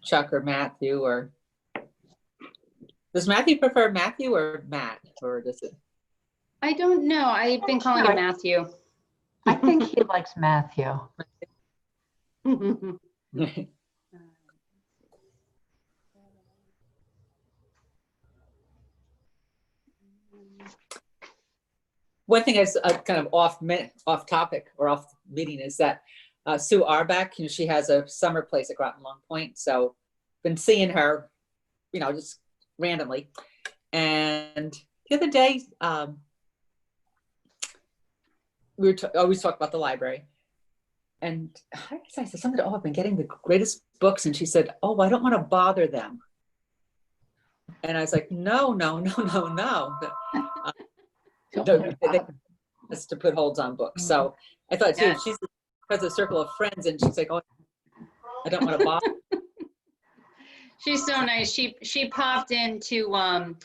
Chuck or Matthew, or does Matthew prefer Matthew or Matt, or does it? I don't know. I've been calling him Matthew. I think he likes Matthew. One thing is kind of off topic or off meeting is that Sue Arback, she has a summer place at Groton Long Point. So been seeing her, just randomly. And the other day, we always talk about the library. And I said something, I've been getting the greatest books. And she said, oh, I don't want to bother them. And I was like, no. That's to put holds on books. So I thought, too, she's has a circle of friends, and she's like, oh, I don't want to bother. She's so nice. She popped in to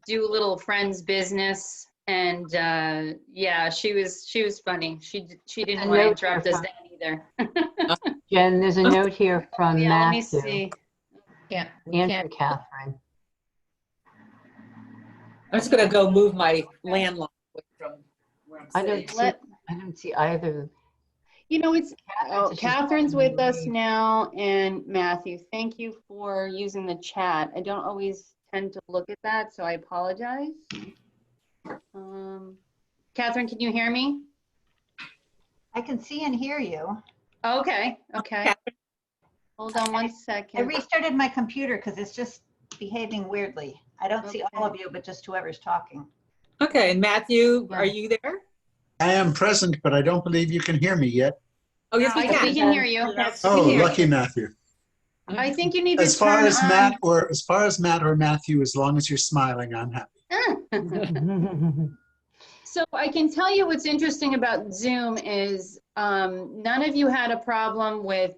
do a little friends business, and yeah, she was funny. She didn't want to interrupt us then either. Jen, there's a note here from Yeah, Matthew. let me see. Yeah, And Catherine. I'm just gonna go move my landline from where I'm sitting. I don't see either. It's Catherine's with us now, and Matthew, thank you for using the chat. I don't always tend to look at that, so I apologize. Catherine, can you hear me? I can see and hear you. Okay. Hold on one second. I restarted my computer because it's just behaving weirdly. I don't see all of you, but just whoever's talking. Okay, and Matthew, are you there? I am present, but I don't believe you can hear me yet. Oh, yes, we can. We can hear you. Yes, Oh, we can hear lucky Matthew. I think you need to As far turn as on. Matt or Matthew, as long as you're smiling, I'm happy. So I can tell you what's interesting about Zoom is none of you had a problem with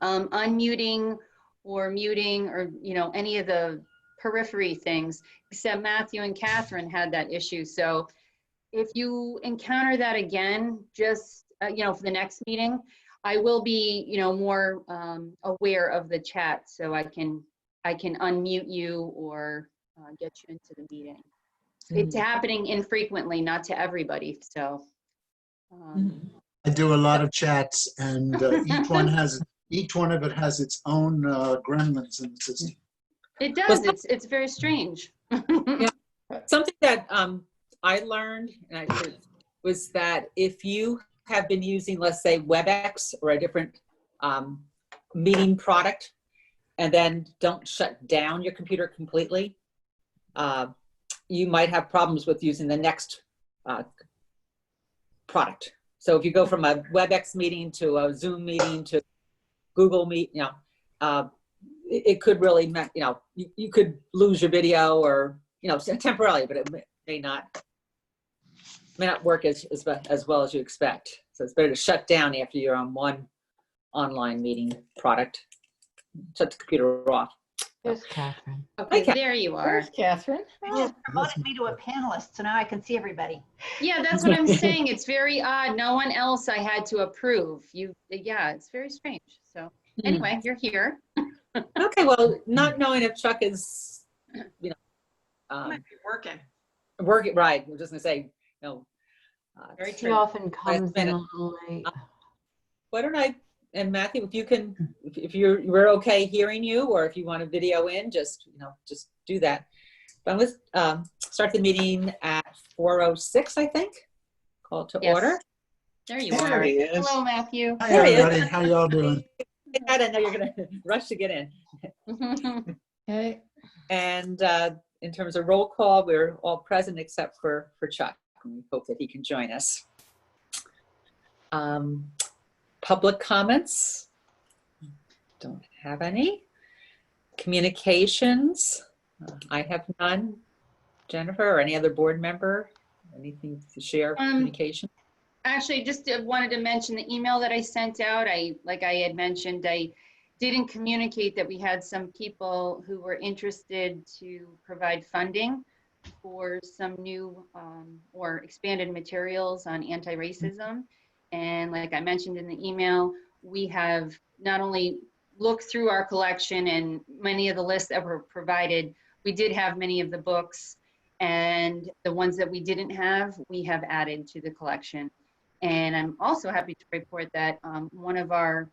unmuting or muting or any of the periphery things, except Matthew and Catherine had that issue. So if you encounter that again, just for the next meeting, I will be more aware of the chat, so I can unmute you or get you into the meeting. It's happening infrequently, not to everybody. So I do a lot of chats, and each one of it has its own gremlins in the system. it does. It's very strange. Yeah. Something that I learned was that if you have been using, let's say, WebEx or a different meeting product, and then don't shut down your computer completely, you might have problems with using the next product. So if you go from a WebEx meeting to a Zoom meeting to Google Meet, it could really, you could lose your video or, temporarily, but it may not work as well as you expect. So it's better to shut down after you're on one online meeting product. Shut the computer off. There's Catherine. Okay, there you are. There's Catherine. Oh, They just promoted me to a panelist, so now I can see everybody. Yeah, that's what I'm saying. It's very odd. No one else I had to approve. Yeah, it's very strange. So anyway, you're here. Okay, well, not knowing if Chuck is, Might be working. working right. I'm just gonna say, Very She true. often comes in a little late. why don't I, and Matthew, if you can, if we're okay hearing you, or if you want a video in, just do that. But let's start the meeting at 4:06, I think. Call to order. There you There are. he is. Hello, Matthew. Hi, There he is. everybody. How y'all doing? I didn't know you're gonna rush to get in. Okay. And in terms of roll call, we're all present except for Chuck. We hope that he can join us. Public comments? Don't have any. Communications? I have none. Jennifer or any other board member? Anything to share? Communication? Actually, just wanted to mention the email that I sent out. Like I had mentioned, I didn't communicate that we had some people who were interested to provide funding for some new or expanded materials on anti-racism. And like I mentioned in the email, we have not only looked through our collection and many of the lists that were provided, we did have many of the books, and the ones that we didn't have, we have added to the collection. And I'm also happy to report that one of our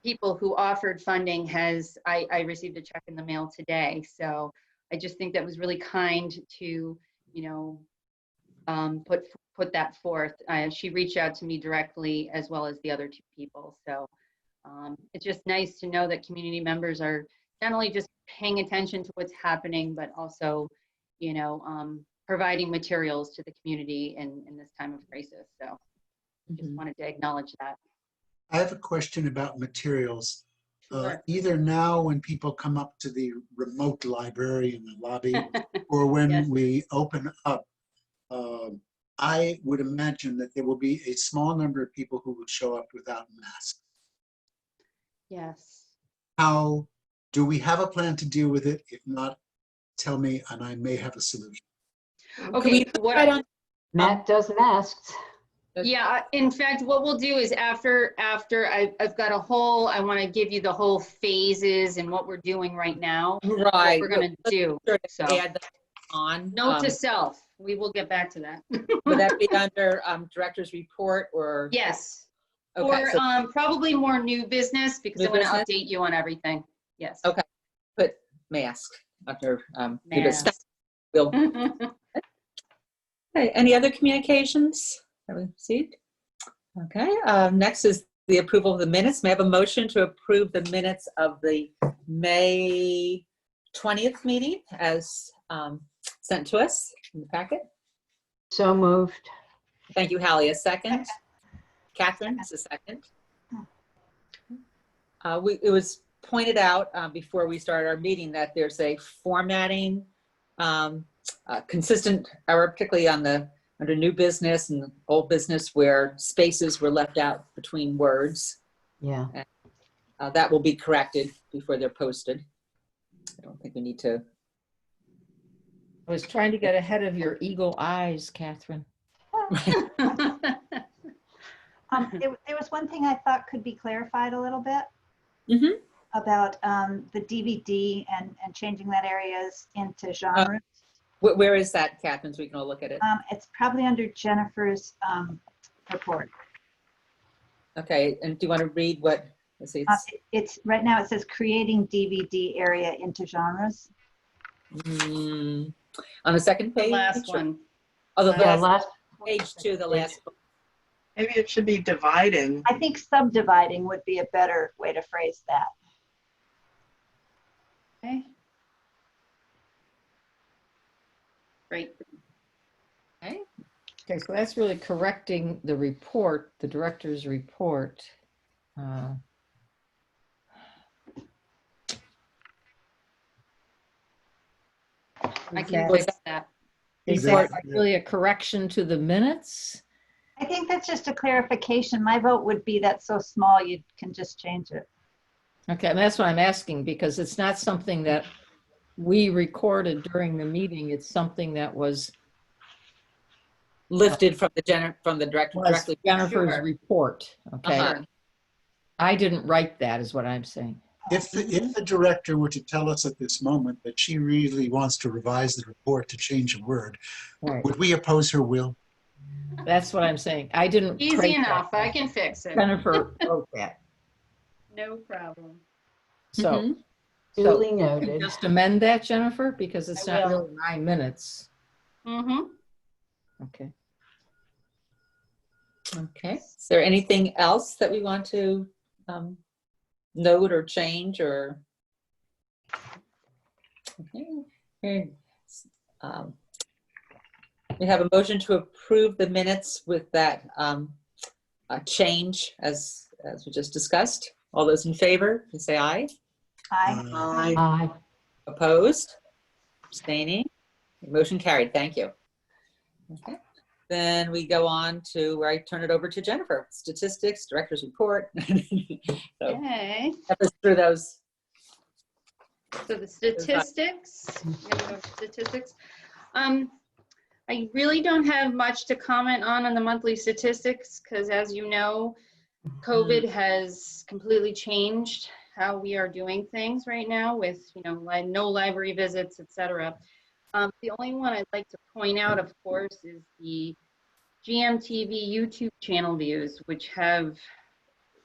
people who offered funding I received a check in the mail today. So I just think that was really kind to, put that forth. She reached out to me directly as well as the other two people. So it's just nice to know that community members are not only just paying attention to what's happening, but also, providing materials to the community in this time of crisis. So just wanted to acknowledge that. I have a question about materials. Sure. Either now when people come up to the remote library in the lobby, or when Yes. we open up, I would imagine that there will be a small number of people who will show up without masks. Yes. How do we have a plan to deal with it? If not, tell me and I may have a solution. Okay. Matt does masks. Yeah, in fact, what we'll do is after I've got I want to give you the whole phases and what we're doing right now. Right. What we're going to do. So Add that on. note to self, we will get back to that. Would that be under director's report or? Yes. Okay, Or so probably more new business because New I want to business? update you on everything. Yes. Okay. put mask under new business. Mask. We'll, okay, any other communications that we received? Okay, next is the approval of the minutes. May I have a motion to approve the minutes of the May 20th meeting as sent to us in the packet? So moved. Thank you, Hallie. A second? Katherine is a second. It was pointed out before we started our meeting that there's a formatting consistent error, particularly under new business and old business, where spaces were left out between words. Yeah. That will be corrected before they're posted. I don't think we need to. I was trying to get ahead of your eagle eyes, Catherine. There was one thing I thought could be clarified a little bit about the DVD and changing that areas into genres. Where is that, Catherine, so we can all look at it? It's probably under Jennifer's report. Okay, and do you want to read what? Let's see. It's right now. It says creating DVD area into genres. On the second The page? last one. Oh, the Yeah, last last. page two, the last. Maybe it should be dividing. I think subdividing would be a better way to phrase that. Okay. Great. Okay. Okay, so that's really correcting the report, the director's report. I can Was fix that. Is Report. that really a correction to the minutes? I think that's just a clarification. My vote would be that's so small you can just change it. Okay, and that's what I'm asking, because it's not something that we recorded during the meeting. It's something that was Lifted from the director directly. Jennifer's Sure. report. Okay, Uh-huh. I didn't write that, is what I'm saying. If the director were to tell us at this moment that she really wants to revise the report to change a word, Right. would we oppose her will? That's what I'm saying. I didn't. Easy create enough. that. I can fix it. Jennifer wrote that. No problem. So, Mhm. Duly you can noted. just amend that, Jennifer, because it's I not will. really 9 minutes. Mm-hmm. Okay. Okay. Is there anything else that we want to note or change or? Okay. Here, we have a motion to approve the minutes with that change as we just discussed. All those in favor, please say aye. Aye. Aye. Opposed? Abstaining? Motion carried. Thank you. Okay. Then we go on to where I turn it over to Jennifer. Statistics, director's report. So Okay. step us through those. So the statistics, I really don't have much to comment on the monthly statistics because, as you know, COVID has completely changed how we are doing things right now with, no library visits, etc. The only one I'd like to point out, of course, is the GMTV YouTube channel views, which have,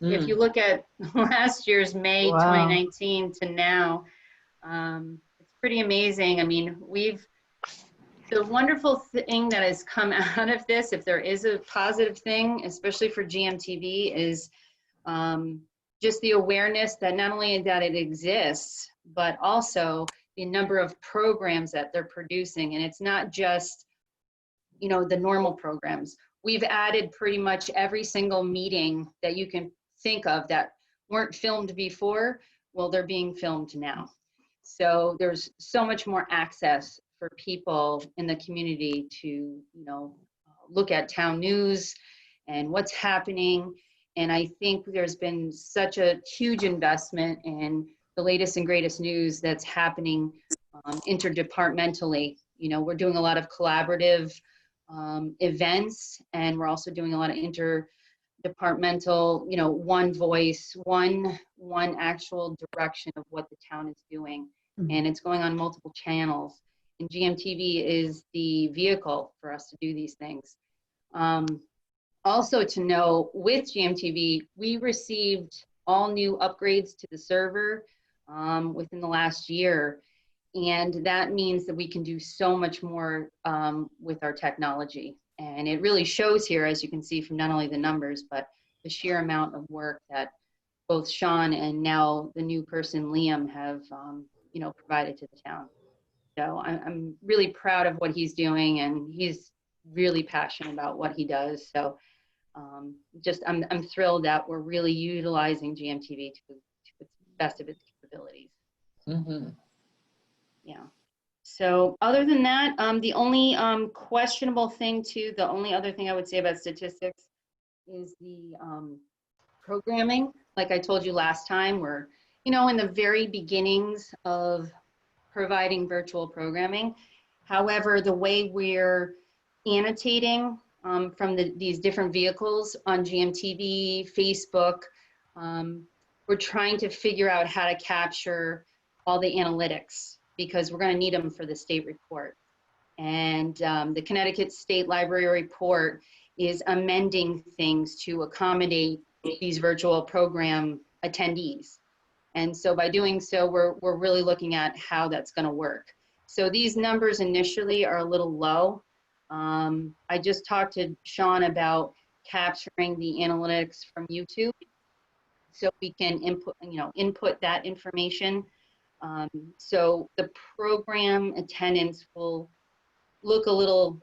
if you look at last year's May Wow. 2019 to now, it's pretty amazing. I mean, the wonderful thing that has come out of this, if there is a positive thing, especially for GMTV, is just the awareness that not only that it exists, but also the number of programs that they're producing. And it's not just, the normal programs. We've added pretty much every single meeting that you can think of that weren't filmed before. Well, they're being filmed now. So there's so much more access for people in the community to, look at town news and what's happening. And I think there's been such a huge investment in the latest and greatest news that's happening interdepartmentally. We're doing a lot of collaborative events, and we're also doing a lot of interdepartmental, one voice, one actual direction of what the town is doing. And it's going on multiple channels. And GMTV is the vehicle for us to do these things. Also to know, with GMTV, we received all new upgrades to the server within the last year. And that means that we can do so much more with our technology. And it really shows here, as you can see from not only the numbers, but the sheer amount of work that both Sean and now the new person, Liam, have provided to the town. So I'm really proud of what he's doing, and he's really passionate about what he does. So I'm thrilled that we're really utilizing GMTV to its best of its capabilities. Yeah. So other than that, the only questionable thing the only other thing I would say about statistics is the programming. Like I told you last time, we're, in the very beginnings of providing virtual programming. However, the way we're annotating from these different vehicles on GMTV, Facebook, we're trying to figure out how to capture all the analytics, because we're going to need them for the state report. And the Connecticut State Library report is amending things to accommodate these virtual program attendees. And so by doing so, we're really looking at how that's going to work. So these numbers initially are a little low. I just talked to Sean about capturing the analytics from YouTube, so we can input that information. So the program attendance will look a little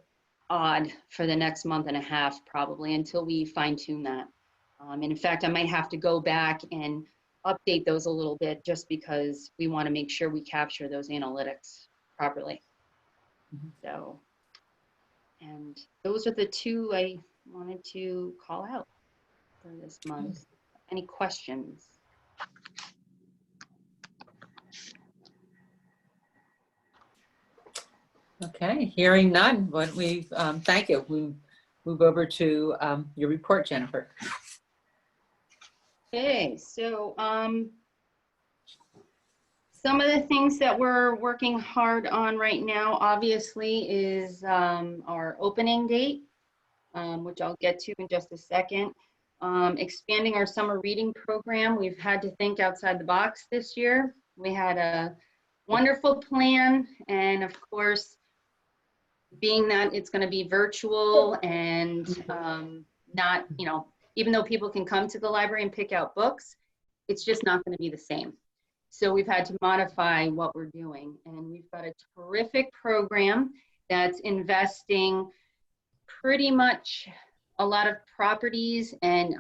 odd for the next month and a half, probably, until we fine tune that. And in fact, I might have to go back and update those a little bit, just because we want to make sure we capture those analytics properly. So, and those are the two I wanted to call out for this month. Any questions? Okay, hearing none, but we thank you. We move over to your report, Jennifer. Okay, so some of the things that we're working hard on right now, obviously, is our opening date, which I'll get to in just a second. Expanding our summer reading program. We've had to think outside the box this year. We had a wonderful plan, and of course, being that it's going to be virtual and not, even though people can come to the library and pick out books, it's just not going to be the same. So we've had to modify what we're doing, and we've got a terrific program that's investing pretty much a lot of properties and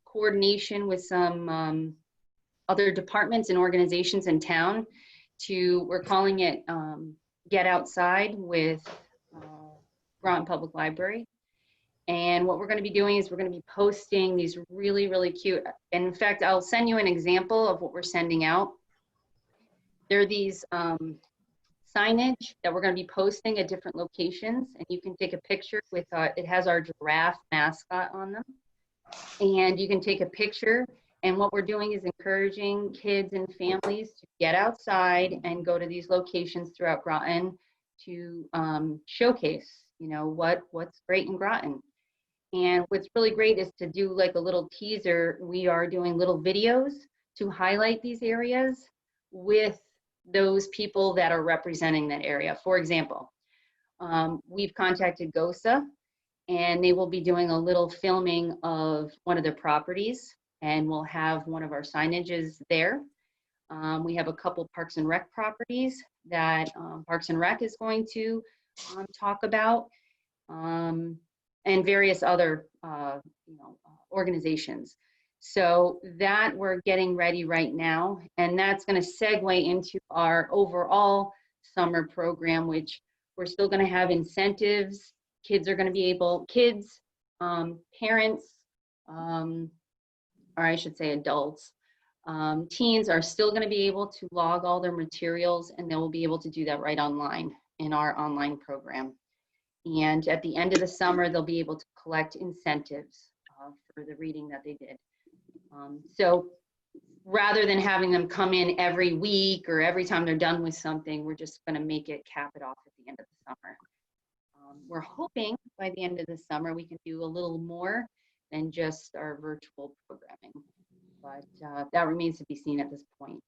coordination with some other departments and organizations in town we're calling it Get Outside with Groton Public Library. And what we're going to be doing is we're going to be posting these really, really cute, and in fact, I'll send you an example of what we're sending out. There are these signage that we're going to be posting at different locations, and you can take a picture with, it has our giraffe mascot on them. and you can take a picture. And what we're doing is encouraging kids and families to get outside and go to these locations throughout Groton to showcase, you know, what's great in Groton. And what's really great is to do like a little teaser. We are doing little videos to highlight these areas with those people that are representing that area. For example, we've contacted GOSA, and they will be doing a little filming of one of their properties, and we'll have one of our signages there. We have a couple Parks and Rec properties that Parks and Rec is going to talk about, and various other organizations. So that we're getting ready right now, and that's going to segue into our overall summer program, which we're still going to have incentives. Kids are going to be able, parents, or I should say adults, teens are still going to be able to log all their materials, and they will be able to do that right online in our online program. And at the end of the summer, they'll be able to collect incentives for the reading that they did. So rather than having them come in every week or every time they're done with something, we're just going to make it, cap it off at the end of the summer. We're hoping by the end of the summer we can do a little more than just our virtual programming, but that remains to be seen at this point.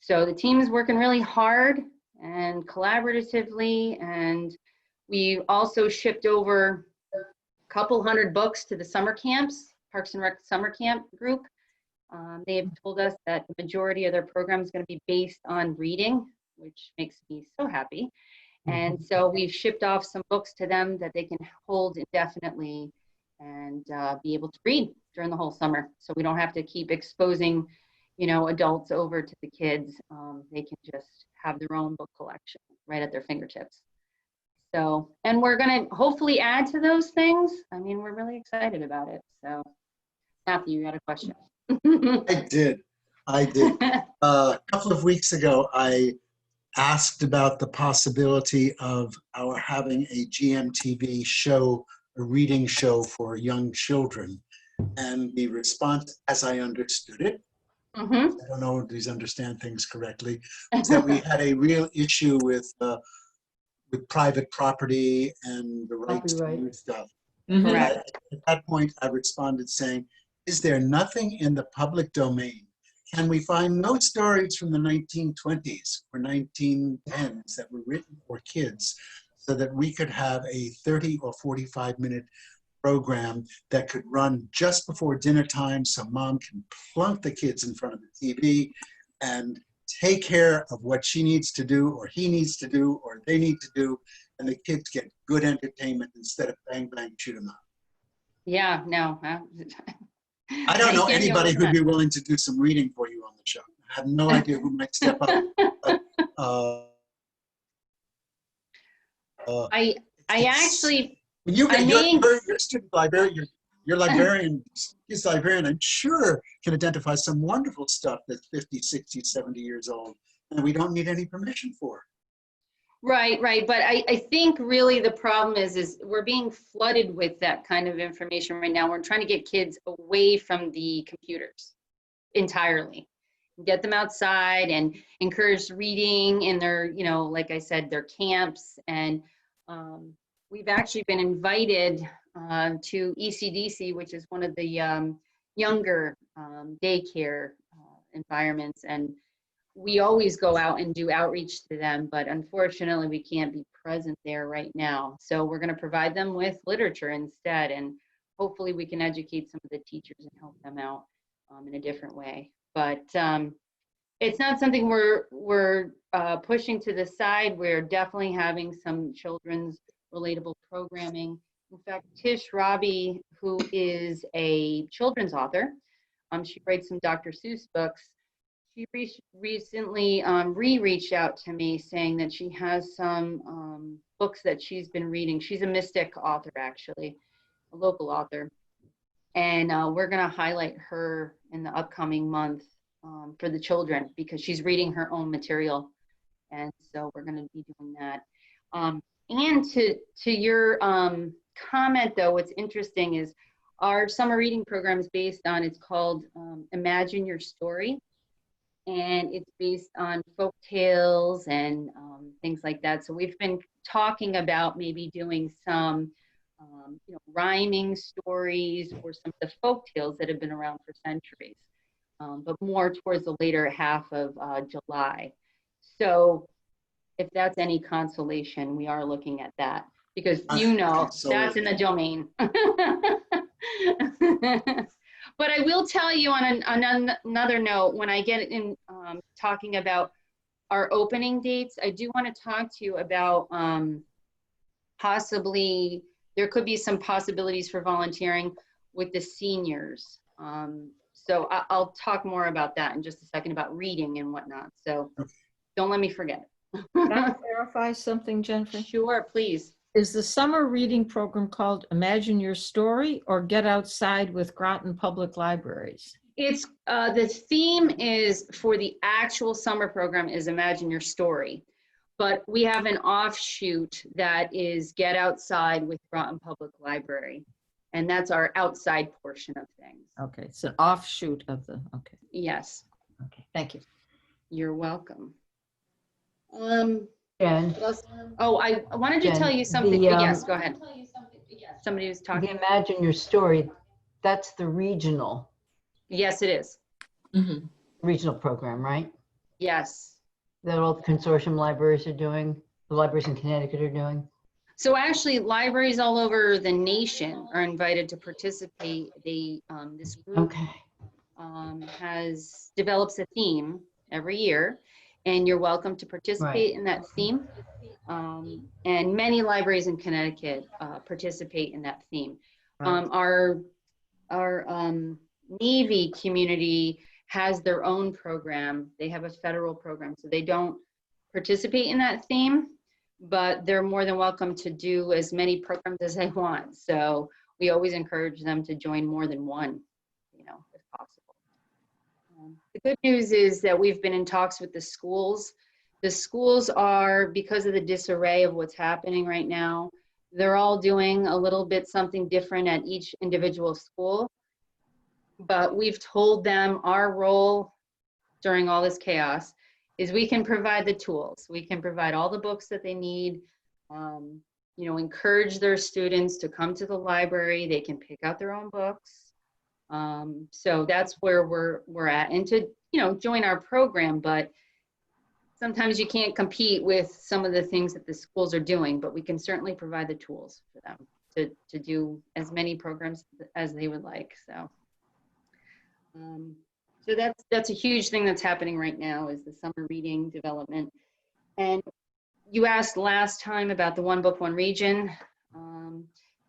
So the team is working really hard and collaboratively, and we also shipped over a couple hundred books to the summer camps, Parks and Rec summer camp group. They have told us that the majority of their program is going to be based on reading, which makes me so happy. And so we've shipped off some books to them that they can hold indefinitely and be able to read during the whole summer. So we don't have to keep exposing, you know, adults over to the kids. They can just have their own book collection right at their fingertips. So, and we're going to hopefully add to those things. I mean, we're really excited about it. So, Matthew, you had a question. I did. A couple of weeks ago, I asked about the possibility of our having a GMTV show, a reading show for young children. And the response, as I understood it, I don't know if these understand things correctly, was that we had a real issue with private property and the rights to Copyright. use stuff. Correct. At that point, I responded saying, is there nothing in the public domain? Can we find no stories from the 1920s or 1910s that were written for kids so that we could have a 30 or 45-minute program that could run just before dinner time so mom can plunk the kids in front of the TV and take care of what she needs to do or he needs to do or they need to do, and the kids get good entertainment instead of bang, bang, shoot 'em up. Yeah, no. I don't know anybody who'd be willing to do some reading for you on the show. I have no idea who might step up. But, I actually, you're may- a student librarian, your librarian, his librarian, I'm sure can identify some wonderful stuff that's 50, 60, 70 years old, and we don't need any permission for. right. But I think really the problem is we're being flooded with that kind of information right now. We're trying to get kids away from the computers entirely, get them outside and encourage reading in their, you know, like I said, their camps. And we've actually been invited to ECDC, which is one of the younger daycare environments. And we always go out and do outreach to them, but unfortunately we can't be present there right now. So we're going to provide them with literature instead, and hopefully we can educate some of the teachers and help them out in a different way. But it's not something we're pushing to the side. We're definitely having some children's relatable programming. In fact, Tish Robbie, who is a children's author, she writes some Dr. Seuss books. She recently reached out to me saying that she has some books that she's been reading. She's a Mystic author, actually, a local author. And we're going to highlight her in the upcoming month for the children because she's reading her own material. And so we're going to be doing that. And to your comment, though, what's interesting is our summer reading program is based on, it's called Imagine Your Story. And it's based on folk tales and things like that. So we've been talking about maybe doing some rhyming stories or some of the folk tales that have been around for centuries, but more towards the later half of July. So if that's any consolation, we are looking at that because that's in the domain. But I will tell you on another note, when I get in talking about our opening dates, I do want to talk to you about possibly, there could be some possibilities for volunteering with the seniors. So I'll talk more about that in just a second, about reading and whatnot. So don't let me forget. Can I clarify something, Jennifer? Sure, please. Is the summer reading program called Imagine Your Story or Get Outside with Groton Public Libraries? It's the theme is for the actual summer program is Imagine Your Story, but we have an offshoot that is Get Outside with Groton Public Library, and that's our outside portion of things. Okay, it's an offshoot of the, okay. Yes, Okay, thank you. you're welcome. Jen, What else? Oh, I wanted to Jen, tell you something. Yes, go ahead. Somebody was the talking. Imagine Your Story, that's the regional Yes, it is. program, right? Yes. That all the consortium libraries are doing, the libraries in Connecticut are doing? So actually, libraries all over the nation are invited to participate. They this group Okay. develops a theme every year, and you're welcome to participate in that theme. And many libraries in Connecticut participate in that theme. Our Navy community has their own program. They have a federal program, so they don't participate in that theme, but they're more than welcome to do as many programs as they want. So we always encourage them to join more than one, if possible. The good news is that we've been in talks with the schools. The schools are, because of the disarray of what's happening right now, they're all doing a little bit something different at each individual school. But we've told them our role during all this chaos is we can provide the tools. We can provide all the books that they need, encourage their students to come to the library. They can pick out their own books. So that's where we're at, and to, join our program, but sometimes you can't compete with some of the things that the schools are doing, but we can certainly provide the tools for them to do as many programs as they would like. So that's a huge thing that's happening right now, is the summer reading development. And you asked last time about the One Book, One Region.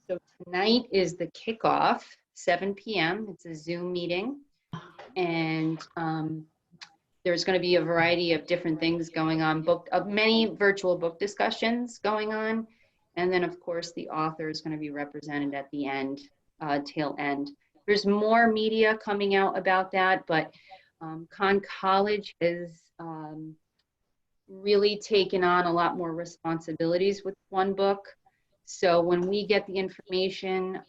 So tonight is the kickoff, 7 p.m. It's a Zoom meeting. And there's going to be a variety of different things going on, many virtual book discussions going on. And then, of course, the author is going to be represented at the end, tail end. There's more media coming out about that, but Conn College is really taken on a lot more responsibilities with One Book. So when we get the information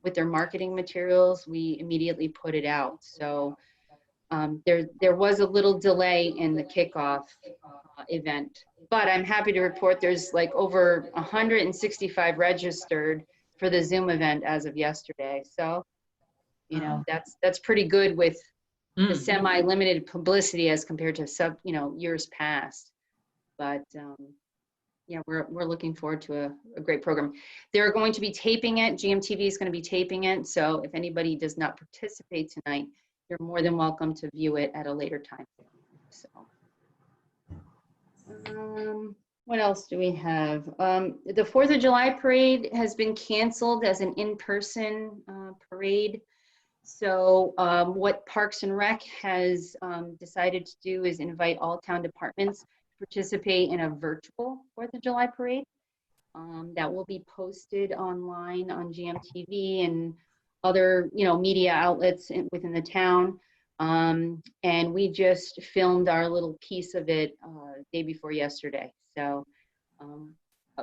with their marketing materials, we immediately put it out. So there was a little delay in the kickoff event, but I'm happy to report there's like over 165 registered for the Zoom event as of yesterday. So, that's pretty good with the semi-limited publicity as compared to years past. But we're looking forward to a great program. They're going to be taping it. GMTV is going to be taping it. So if anybody does not participate tonight, you're more than welcome to view it at a later time. So, what else do we have? The 4th of July parade has been canceled as an in-person parade. So what Parks and Rec has decided to do is invite all town departments to participate in a virtual 4th of July parade. That will be posted online on GMTV and other, media outlets within the town. And we just filmed our little piece of it day before yesterday. So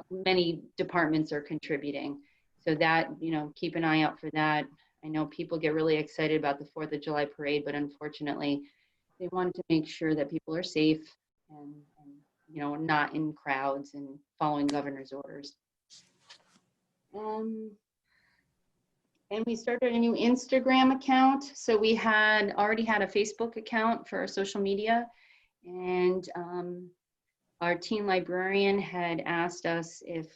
many departments are contributing. So that, keep an eye out for that. I know people get really excited about the 4th of July parade, but unfortunately, they wanted to make sure that people are safe and not in crowds and following governor's orders. And we started a new Instagram account. So we already had a Facebook account for our social media, and our teen librarian had asked us if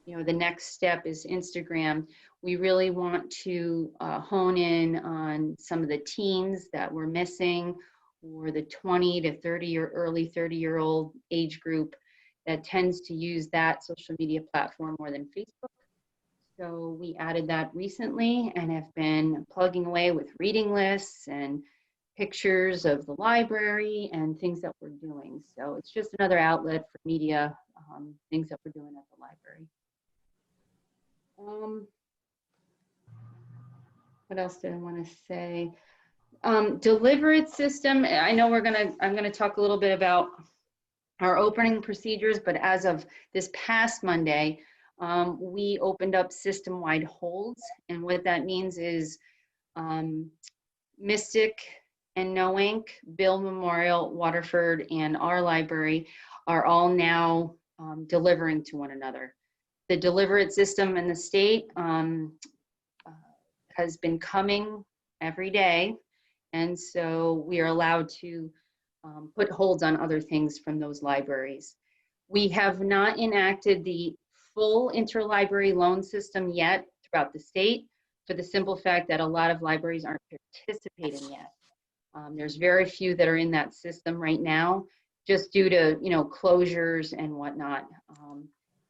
the next step is Instagram. We really want to hone in on some of the teens that we're missing, or the 20 to 30 or early 30-year-old age group that tends to use that social media platform more than Facebook. So we added that recently and have been plugging away with reading lists and pictures of the library and things that we're doing. So it's just another outlet for media, things that we're doing at the library. What else did I want to say? Deliberate system. I know I'm gonna talk a little bit about our opening procedures, but as of this past Monday, we opened up system-wide holds, and what that means is Mystic and No Ink, Bill Memorial, Waterford, and our library are all now delivering to one another. The deliberate system in the state has been coming every day, and so we are allowed to put holds on other things from those libraries. We have not enacted the full interlibrary loan system yet throughout the state, for the simple fact that a lot of libraries aren't participating yet. There's very few that are in that system right now, just due to closures and whatnot.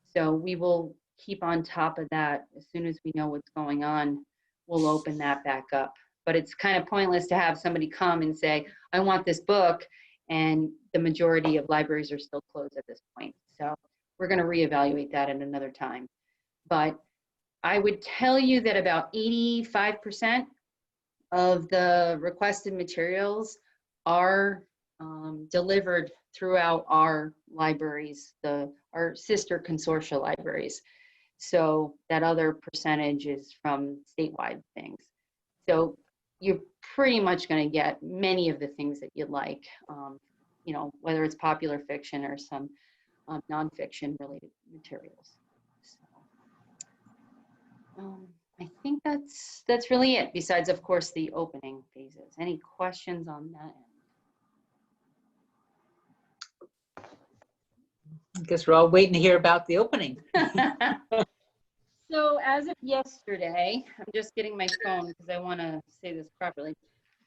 So we will keep on top of that. As soon as we know what's going on, we'll open that back up. But it's kind of pointless to have somebody come and say, I want this book, and the majority of libraries are still closed at this point. So we're going to reevaluate that at another time. But I would tell you that about 85% of the requested materials are delivered throughout our libraries, our sister consortia libraries. So that other percentage is from statewide things. So you're pretty much going to get many of the things that you'd like, whether it's popular fiction or some nonfiction related materials. So, I think that's really it, besides, of course, the opening phases. Any questions on that I guess we're all waiting to hear about the opening. end? So as of yesterday, I'm just getting my phone because I want to say this properly.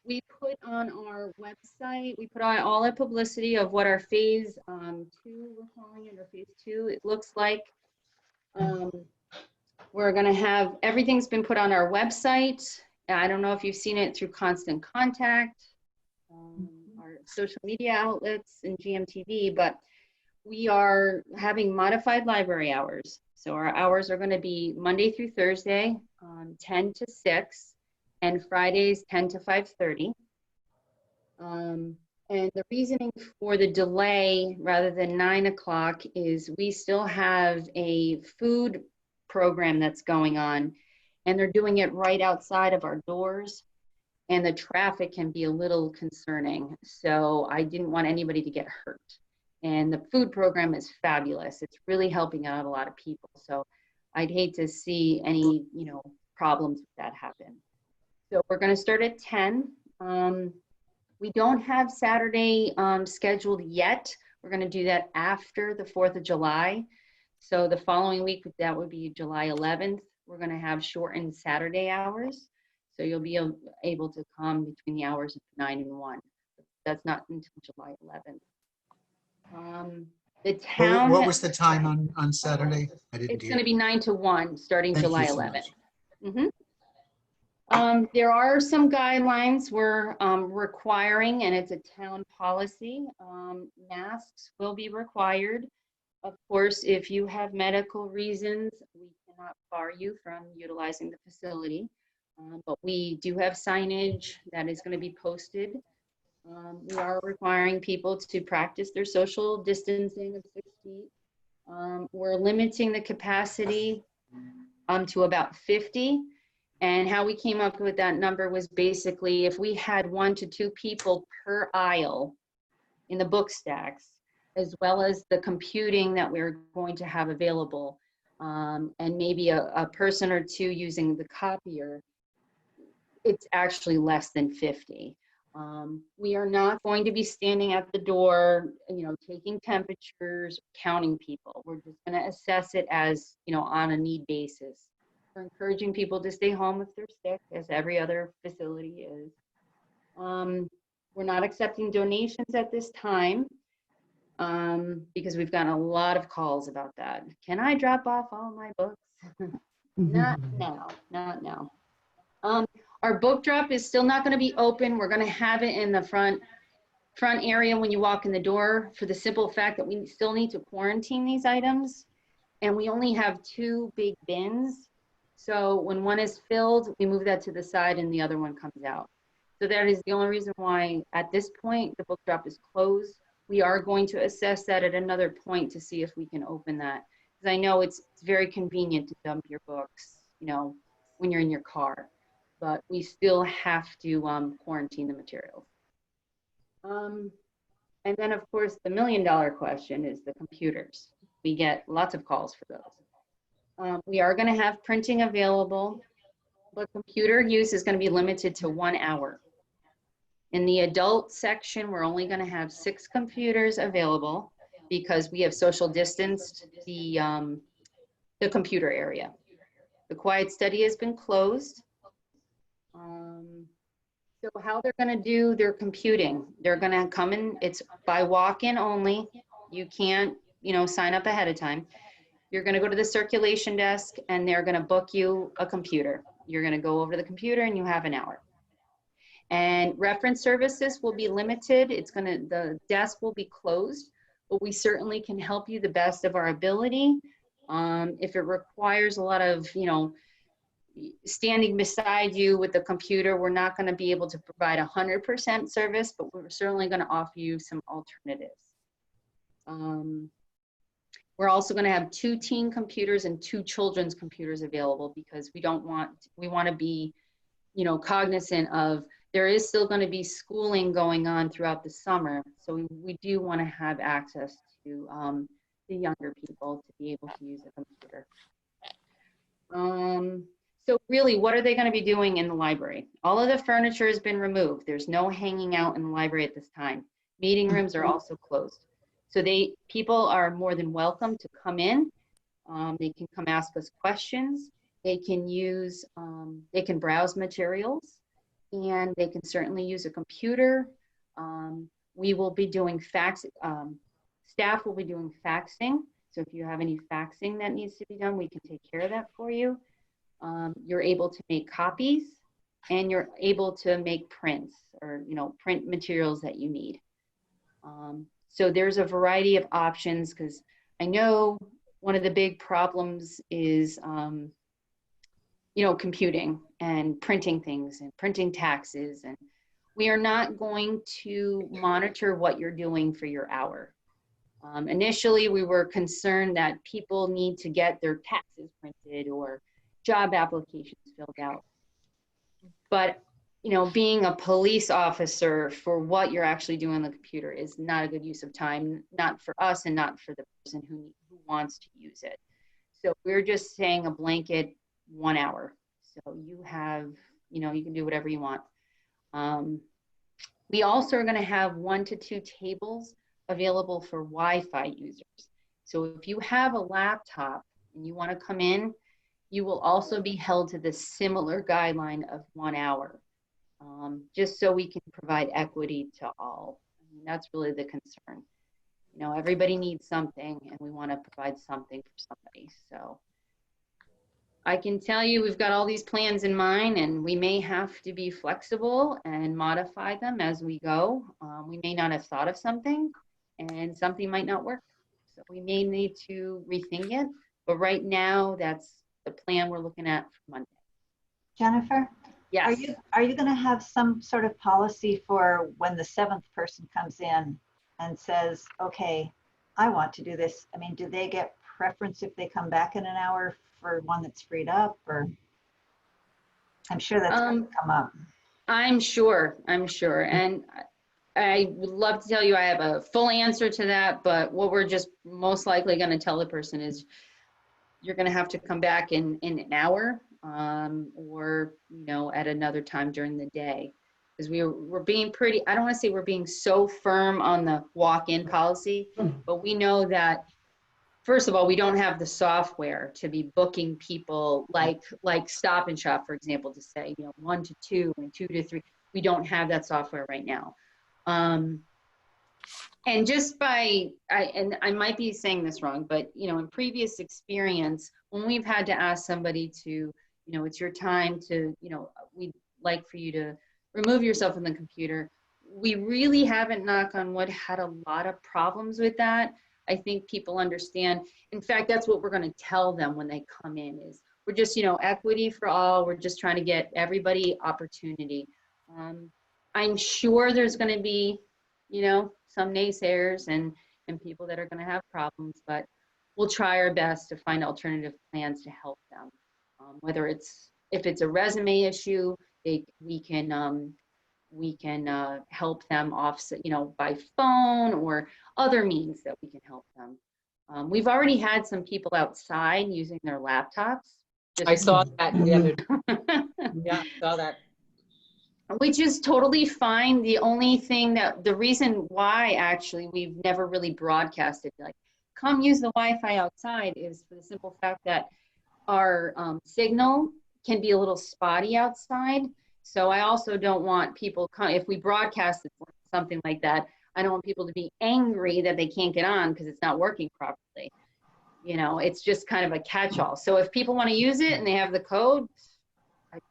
We put on our website, we put on all the publicity of what our phase 2, we're calling it, or phase 2, it looks like. We're going to have, everything's been put on our website. I don't know if you've seen it through Constant Contact, our social media outlets, and GMTV, but we are having modified library hours. So our hours are going to be Monday through Thursday, 10 to 6, and Fridays 10 to 5:30. And the reasoning for the delay rather than 9 o'clock is we still have a food program that's going on, and they're doing it right outside of our doors, and the traffic can be a little concerning. So I didn't want anybody to get hurt. And the food program is fabulous. It's really helping out a lot of people. So I'd hate to see any, problems with that happen. So we're going to start at 10. We don't have Saturday scheduled yet. We're going to do that after the 4th of July. So the following week, that would be July 11th. We're going to have shortened Saturday hours. So you'll be able to come between the hours of 9 and 1. That's not until July 11th. The town. What was the time on Saturday? I didn't It's hear. going to be 9 to 1 starting Thank you July so 11th. much. There are some guidelines we're requiring, and it's a town policy. Masks will be required. Of course, if you have medical reasons, we cannot bar you from utilizing the facility. But we do have signage that is going to be posted. We are requiring people to practice their social distancing of 6 feet. We're limiting the capacity to about 50. And how we came up with that number was basically if we had 1 to 2 people per aisle in the book stacks, as well as the computing that we're going to have available, and maybe a person or 2 using the copier, it's actually less than 50. We are not going to be standing at the door, taking temperatures, counting people. We're just going to assess it as, on a need basis. We're encouraging people to stay home if they're sick, as every other facility is. We're not accepting donations at this time because we've gotten a lot of calls about that. Can I drop off all my books? Not now, not now. Our book drop is still not going to be open. We're going to have it in the front area when you walk in the door, for the simple fact that we still need to quarantine these items. And we only have 2 big bins. So when one is filled, we move that to the side and the other one comes out. So that is the only reason why at this point the book drop is closed. We are going to assess that at another point to see if we can open that. Because I know it's very convenient to dump your books, when you're in your car. But we still have to quarantine the materials. And then, of course, the $1 million question is the computers. We get lots of calls for those. We are going to have printing available, but computer use is going to be limited to 1 hour. In the adult section, we're only going to have 6 computers available because we have social distanced the computer area. The quiet study has been closed. So how they're going to do their computing, they're going to come in, it's by walk-in only. You can't, sign up ahead of time. You're going to go to the circulation desk and they're going to book you a computer. You're going to go over the computer and you have an hour. And reference services will be limited. The desk will be closed, but we certainly can help you the best of our ability. If it requires a lot of, standing beside you with the computer, we're not going to be able to provide 100% service, but we're certainly going to offer you some alternatives. We're also going to have 2 teen computers and 2 children's computers available because we want to be, cognizant of there is still going to be schooling going on throughout the summer. So we do want to have access to the younger people to be able to use a computer. So really, what are they going to be doing in the library? All of the furniture has been removed. There's no hanging out in the library at this time. Meeting rooms are also closed. So people are more than welcome to come in. They can come ask us questions. They can they can browse materials, and they can certainly use a computer. We will be doing staff will be doing faxing. So if you have any faxing that needs to be done, we can take care of that for you. You're able to make copies, and you're able to make prints or, print materials that you need. So there's a variety of options because I know one of the big problems is, computing and printing things and printing taxes. And we are not going to monitor what you're doing for your hour. Initially, we were concerned that people need to get their taxes printed or job applications filled out. But, being a police officer for what you're actually doing on the computer is not a good use of time, not for us and not for the person who wants to use it. So we're just saying a blanket 1 hour. So you have, you can do whatever you want. We also are going to have 1 to 2 tables available for Wi-Fi users. So if you have a laptop and you want to come in, you will also be held to the similar guideline of 1 hour, just so we can provide equity to all. I mean, that's really the concern. Everybody needs something, and we want to provide something for somebody. So I can tell you we've got all these plans in mind, and we may have to be flexible and modify them as we go. We may not have thought of something, and something might not work. So we may need to rethink it, but right now that's the plan we're looking at for Monday. Jennifer? Yes. Are you going to have some sort of policy for when the 7th person comes in and says, okay, I want to do this? I mean, do they get preference if they come back in an hour for one that's freed up, or I'm sure that's going to come up. I'm sure. And I would love to tell you I have a full answer to that, but what we're just most likely going to tell the person is you're going to have to come back in an hour, or, you know, at another time during the day. Because we're being pretty, I don't want to say we're being so firm on the walk-in policy, but we know that, first of all, we don't have the software to be booking people like Stop and Shop, for example, to say, you know, 1 to 2 and 2 to 3. We don't have that software right now. And just and I might be saying this wrong, but, you know, in previous experience, when we've had to ask somebody to, you know, it's your time to, you know, we'd like for you to remove yourself from the computer, we really haven't, knock on wood, had a lot of problems with that. I think people understand. In fact, that's what we're going to tell them when they come in is we're just, you know, equity for all. We're just trying to get everybody opportunity. I'm sure there's going to be, you know, some naysayers and people that are going to have problems, but we'll try our best to find alternative plans to help them. Whether if it's a resume issue, we can help them offset, you know, by phone or other means that we can help them. We've already had some people outside using their laptops. I saw that the other yeah, I saw that. Which is totally fine. The only thing the reason why actually we've never really broadcasted, like, come use the Wi-Fi outside is for the simple fact that our signal can be a little spotty outside. So I also don't want people, if we broadcast something like that, I don't want people to be angry that they can't get on because it's not working properly. You know, it's just kind of a catch-all. So if people want to use it and they have the code,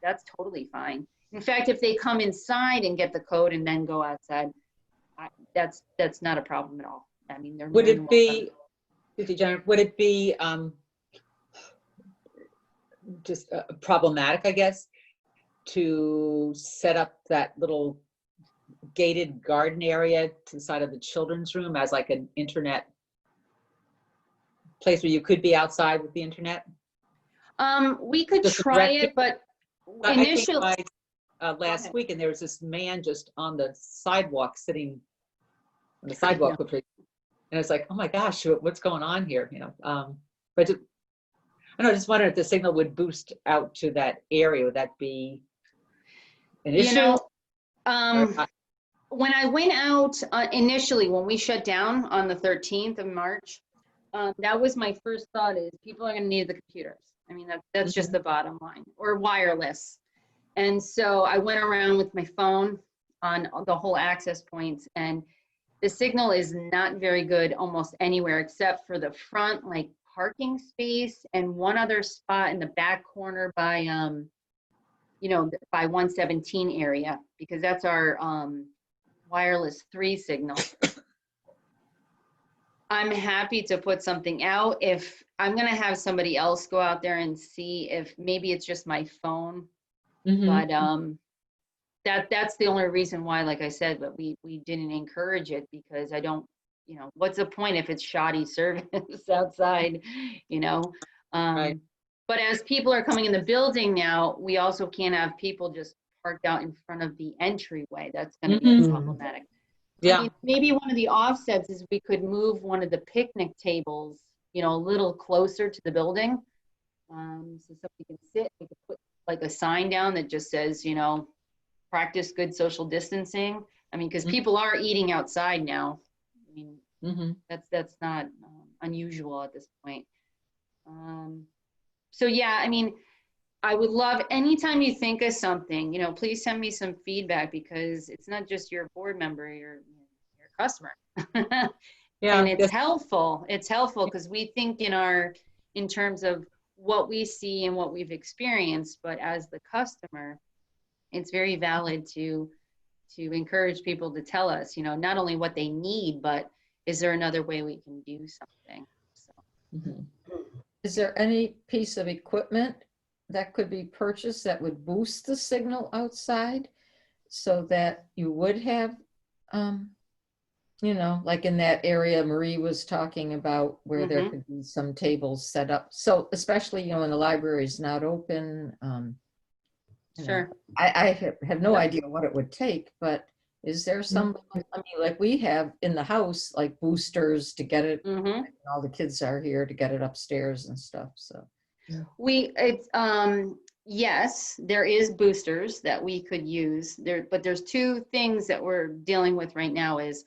that's totally fine. In fact, if they come inside and get the code and then go outside, that's not a problem at all. I mean, they're would it be just problematic, I guess, to set up that little gated garden area to the side of the children's room as like an internet place where you could be outside with the internet? We could Just try it, but initially, last week, and there was this man just on the sidewalk sitting on the sidewalk with me, and it's like, oh my gosh, what's going on here? You know, but I don't know, just wondering if the signal would boost out to that area. Would that be an issue? you know, when I went out initially, when we shut down on the 13th of March, that was my first thought is people are going to need the computers. I mean, that's just the bottom line, or wireless. And so I went around with my phone on the whole access points, and the signal is not very good almost anywhere except for the front, like parking space, and one other spot in the back corner by, you know, by 117 area, because that's our wireless 3 signal. I'm happy to put something out. If I'm going to have somebody else go out there and see if maybe it's just my phone. But that's the only reason why, like I said, but we didn't encourage it, because I don't, you know, what's the point if it's shoddy service outside, you know? Right. But as people are coming in the building now, we also can't have people just parked out in front of the entryway. That's going to be problematic. Yeah. I mean, maybe one of the offsets is we could move one of the picnic tables, you know, a little closer to the building, so somebody can sit. We could put like a sign down that just says, you know, practice good social distancing. I mean, because people are eating outside now. I mean, that's not unusual at this point. So yeah, I mean, I would love, anytime you think of something, you know, please send me some feedback, because it's not just your board member, your customer. Yeah. And it's helpful. It's helpful because we think in terms of what we see and what we've experienced, but as the customer, it's very valid to encourage people to tell us, you know, not only what they need, but is there another way we can do something? So. Is there any piece of equipment that could be purchased that would boost the signal outside so that you would have, you know, like in that area Marie was talking about where there Mhm. could be some tables set up. So especially, you know, when the library is not open, you know, Sure. I have no idea what it would take, but is there some, I mean, like we have in the house, like boosters to get it, Mm-hmm. all the kids are here to get it upstairs and stuff, so. Yes, there is boosters that we could use there, but there's two things that we're dealing with right now is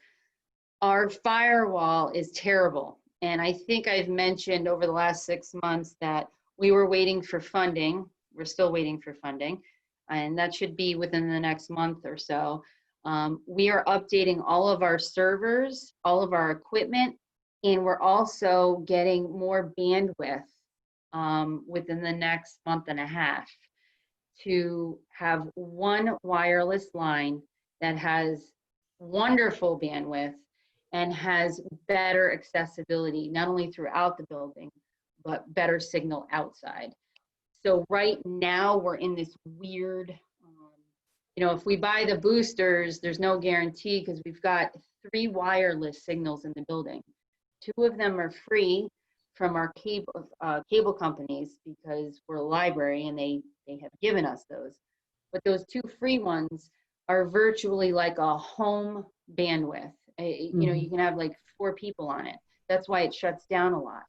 our firewall is terrible. And I think I've mentioned over the last 6 months that we were waiting for funding. We're still waiting for funding, and that should be within the next month or so. We are updating all of our servers, all of our equipment, and we're also getting more bandwidth within the next month and a half to have one wireless line that has wonderful bandwidth and has better accessibility, not only throughout the building, but better signal outside. So right now we're in this weird, you know, if we buy the boosters, there's no guarantee because we've got 3 wireless signals in the building. 2 of them are free from our cable companies because we're a library and they have given us those. But those 2 free ones are virtually like a home bandwidth. You know, you can have like 4 people on it. That's why it shuts down a lot.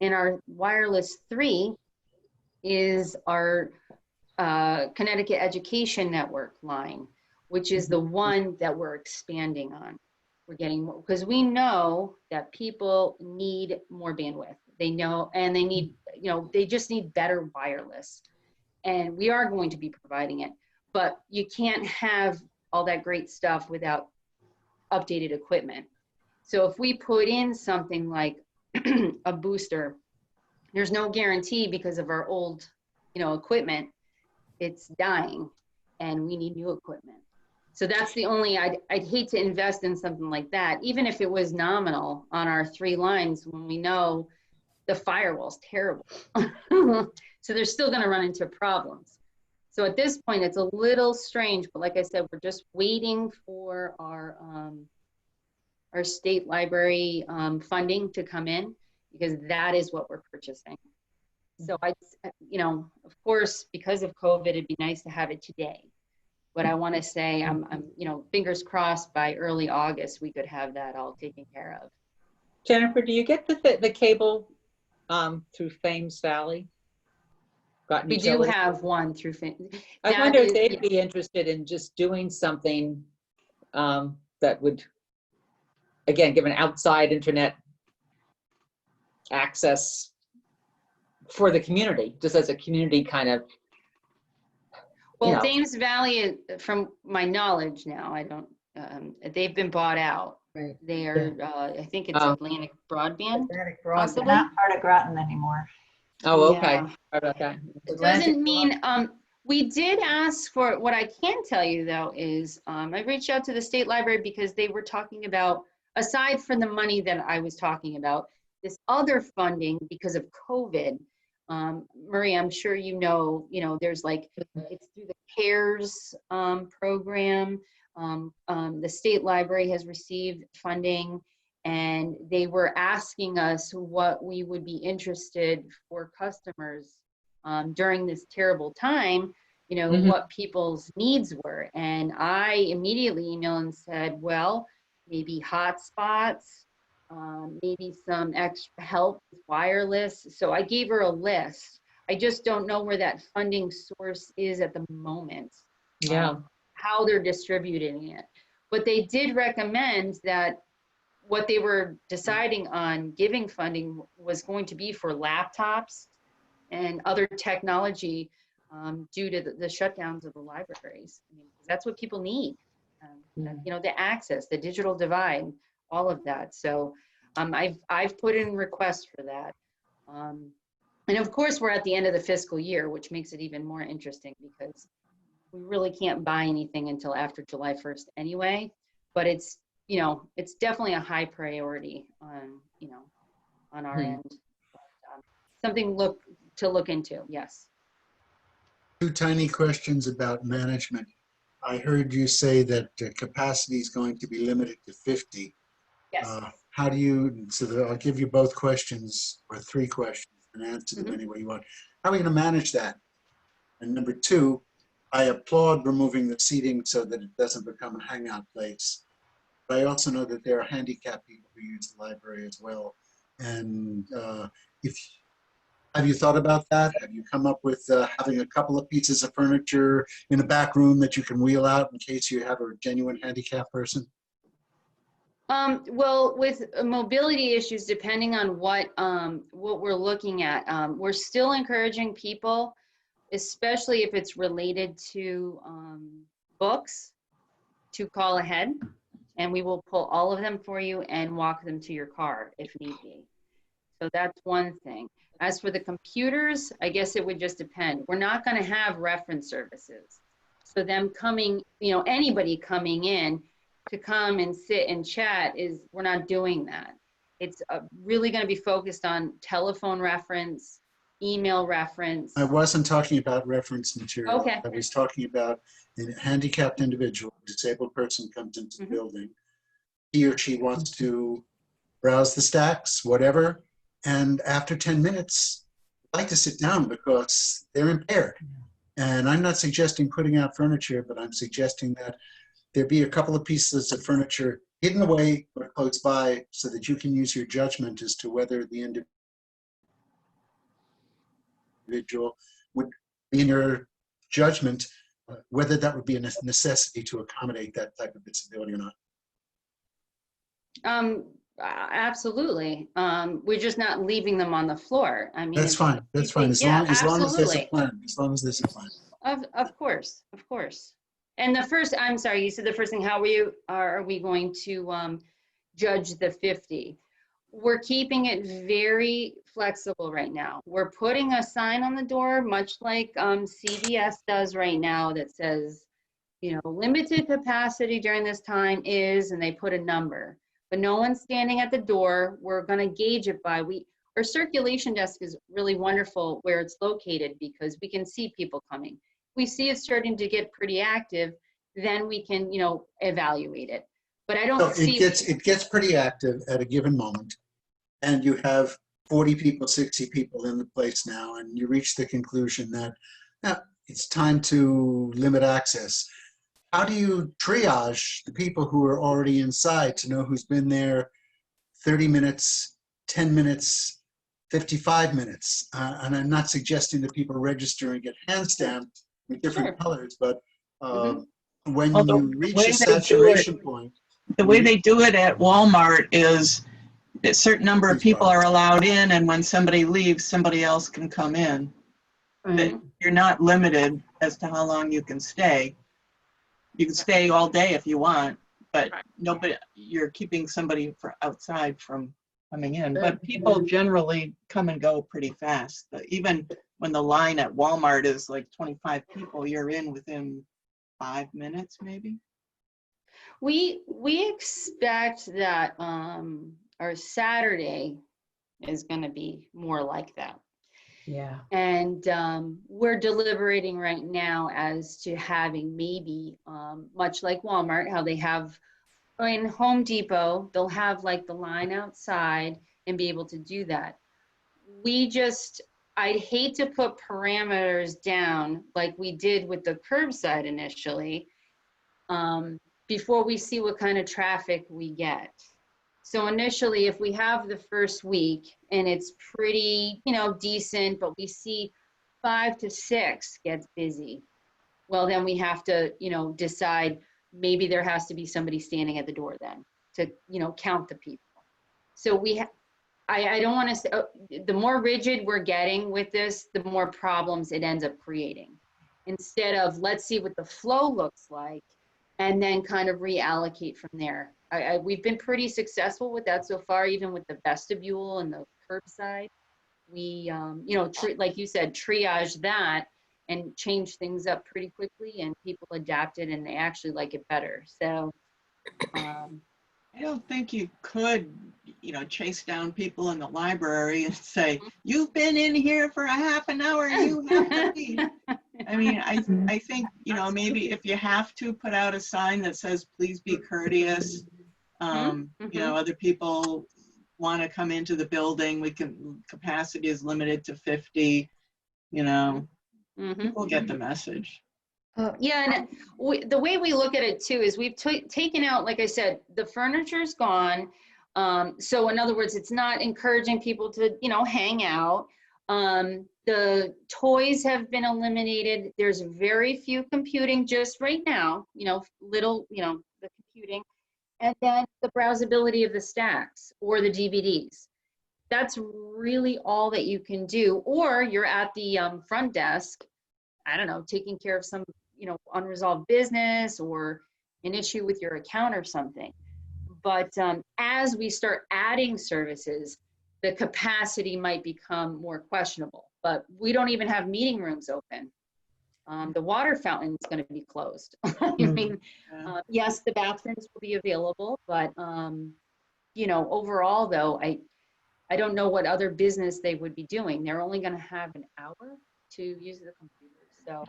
And our wireless 3 is our Connecticut Education Network line, which is the one that we're expanding on. We're getting more, because we know that people need more bandwidth. They know, and they need, you know, they just need better wireless. And we are going to be providing it, but you can't have all that great stuff without updated equipment. So if we put in something like a booster, there's no guarantee because of our old, you know, equipment, it's dying and we need new equipment. So that's the only, I'd hate to invest in something like that, even if it was nominal on our 3 lines when we know the firewall's terrible. So they're still gonna run into problems. So at this point, it's a little strange, but like I said, we're just waiting for our state library funding to come in because that is what we're purchasing. So you know, of course, because of COVID, it'd be nice to have it today. But I want to say, I'm, you know, fingers crossed by early August, we could have that all taken care of. Jennifer, do you get the cable through Thames Valley? Groton We do Utility? have one through. I that wonder if is- they'd yeah. be interested in just doing something that would, again, give an outside internet access for the community, just as a community kind of. Well, you know. Thames Valley, from my knowledge now, I don't, they've been bought out. Right. They are, I think it's Oh. Atlantic Broadband, Atlantic They're possibly. not part of Groton anymore. Oh, okay. Yeah. Sorry about that. Doesn't mean, we did ask for, what I can tell you though is, I reached out to the state library because they were talking about, aside from the money that I was talking about, this other funding because of COVID. Marie, I'm sure you know, there's like, it's through the CARES program. The state library has received funding and they were asking us what we would be interested for customers during this terrible time, what people's needs were. And I immediately emailed and said, well, maybe hotspots, maybe some extra help with wireless. So I gave her a list. I just don't know where that funding source is at the moment. Yeah. How they're distributing it. But they did recommend that what they were deciding on giving funding was going to be for laptops and other technology due to the shutdowns of the libraries. I mean, that's what people need. The access, the digital divide, all of that. So I've put in requests for that. And of course, we're at the end of the fiscal year, which makes it even more interesting because we really can't buy anything until after July 1st anyway. But it's definitely a high priority on our end. Something to look into, yes. 2 tiny questions about management. I heard you say that capacity is going to be limited to 50. Yes. How do you, so that I'll give you both questions or three questions and answer them Mhm. any way you want. How are we going to manage that? And number two, I applaud removing the seating so that it doesn't become a hangout place. But I also know that there are handicapped people who use the library as well. And if have you thought about that? Have you come up with having a couple of pieces of furniture in a back room that you can wheel out in case you have a genuine handicapped person? Well, with mobility issues, depending on what we're looking at, we're still encouraging people, especially if it's related to books, to call ahead, and we will pull all of them for you and walk them to your car if need be. So that's one thing. As for the computers, I guess it would just depend. We're not going to have reference services. So them coming, anybody coming in to come and sit and chat we're not doing that. It's really going to be focused on telephone reference, email reference. I wasn't talking about reference material. Okay. I was talking about a handicapped individual, disabled person comes into the building. He or she wants to browse the stacks, whatever. And after 10 minutes, I like to sit down because they're impaired. And I'm not suggesting putting out furniture, but I'm suggesting that there be a couple of pieces of furniture hidden away or close by so that you can use your judgment as to whether the individual would be in your judgment, whether that would be a necessity to accommodate that type of disability or not. Absolutely. We're just not leaving them on the floor. I mean, That's fine. That's fine. As long as there's a plan. As long as there's a plan. Of course. And I'm sorry, you said the first thing, how are we going to judge the 50? We're keeping it very flexible right now. We're putting a sign on the door, much like CVS does right now, that says, limited capacity during this time is, and they put a number. But no one's standing at the door. We're going to gauge it by, our circulation desk is really wonderful where it's located because we can see people coming. We see it starting to get pretty active, then we can, evaluate it. But I don't see. It gets pretty active at a given moment, and you have 40 people, 60 people in the place now, and you reach the conclusion that it's time to limit access. How do you triage the people who are already inside to know who's been there 30 minutes, 10 minutes, 55 minutes? And I'm not suggesting that people register and get hand stamped with different colors, but when you reach a saturation point. The way they do it at Walmart is a certain number of people are allowed in, and when somebody leaves, somebody else can come in. But you're not limited as to how long you can stay. You can stay all day if you want, but you're keeping somebody outside from coming in. But people generally come and go pretty fast. Even when the line at Walmart is like 25 people, you're in within 5 minutes, maybe. We expect that our Saturday is going to be more like that. Yeah. And we're deliberating right now as to having maybe, much like Walmart, how they have in Home Depot, they'll have like the line outside and be able to do that. I'd hate to put parameters down like we did with the curbside initially, before we see what kind of traffic we get. So initially, if we have the first week and it's pretty, decent, but we see 5 to 6 gets busy, well, then we have to, decide maybe there has to be somebody standing at the door then to, count the people. So I don't want to say, the more rigid we're getting with this, the more problems it ends up creating. Instead of let's see what the flow looks like and then kind of reallocate from there. We've been pretty successful with that so far, even with the vestibule and the curbside. We, like you said, triage that and change things up pretty quickly, and people adapt it and they actually like it better. So I don't think you could, chase down people in the library and say, you've been in here for a half an hour, you have to leave. I mean, I think, maybe if you have to put out a sign that says, please be courteous, You know, other people want to come into the building. Capacity is limited to 50, you know, people get the message. Yeah, and the way we look at it too is we've taken out, like I said, the furniture's gone. So in other words, it's not encouraging people to, you know, hang out. The toys have been eliminated. There's very few computing just right now, you know, little, you know, the computing. And then the browsability of the stacks or the DVDs. That's really all that you can do. Or you're at the front desk, I don't know, taking care of some, you know, unresolved business or an issue with your account or something. But as we start adding services, the capacity might become more questionable. But we don't even have meeting rooms open. The water fountain is going to be closed. I mean, yes, the bathrooms will be available, but you know, overall though, I don't know what other business they would be doing. They're only going to have an hour to use the computer. So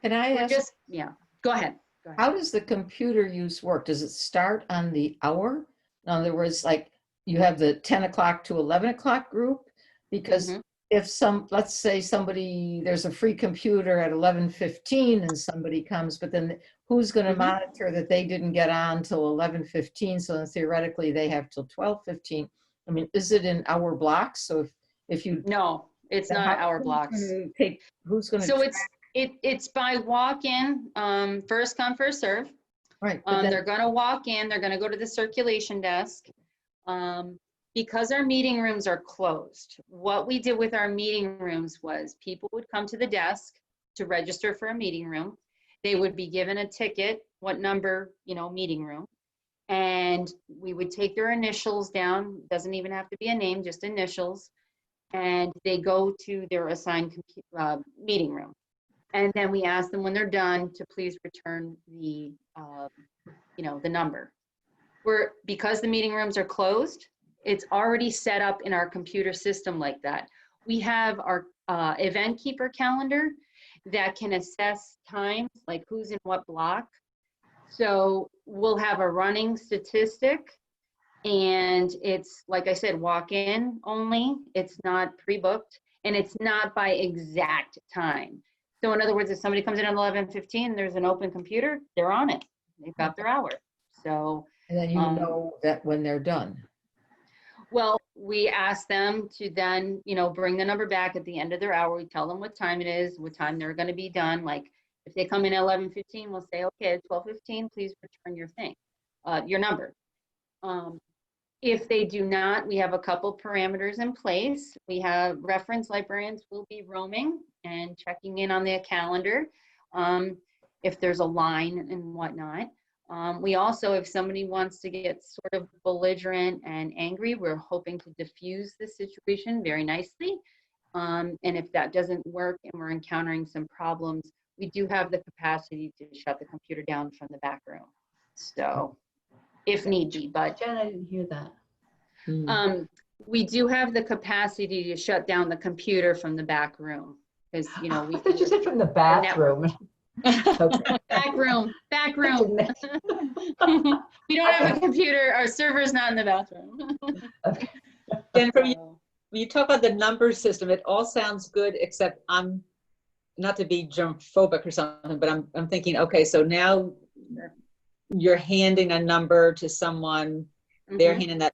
Can I ask, just, yeah, go ahead. how does the computer use work? Does it start on the hour? In other words, like you have the 10 o'clock to 11 o'clock group? Because if let's say there's a free computer at 11:15 and somebody comes, but then who's going to monitor that they didn't get on till 11:15? So then theoretically they have till 12:15. I mean, is it in hour blocks? So if you No, it's not hour blocks. Who's going to? So it's by walk-in, first come, first serve. Right. They're going to walk in. They're going to go to the circulation desk. Because our meeting rooms are closed, what we did with our meeting rooms was people would come to the desk to register for a meeting room. They would be given a ticket, what number, you know, meeting room. And we would take their initials down. Doesn't even have to be a name, just initials. And they go to their assigned meeting room. And then we ask them when they're done to please return the, you know, the number. Because the meeting rooms are closed, it's already set up in our computer system like that. We have our event keeper calendar that can assess times, like who's in what block. So we'll have a running statistic, and it's, like I said, walk-in only. It's not pre-booked, and it's not by exact time. So in other words, if somebody comes in at 11:15, there's an open computer, they're on it. They've got their hour. So. And then you know that when they're done. Well, we ask them to then, you know, bring the number back at the end of their hour. We tell them what time it is, what time they're going to be done. Like if they come in at 11:15, we'll say, okay, at 12:15, please return your thing, your number. If they do not, we have a couple parameters in place. We have reference librarians will be roaming and checking in on their calendar if there's a line and whatnot. We also, if somebody wants to get sort of belligerent and angry, we're hoping to diffuse the situation very nicely. And if that doesn't work and we're encountering some problems, we do have the capacity to shut the computer down from the back room. So if need be, but Jen, I didn't hear that. we do have the capacity to shut down the computer from the back room. Because, you know, I thought you said from the bathroom. Okay. Back room. We don't have a computer. Our server's not in the bathroom. Okay. Jennifer, when you talk about the number system, it all sounds good, except I'm not to be germphobic or something, but I'm thinking, okay, so now you're handing a number to someone, they're handing that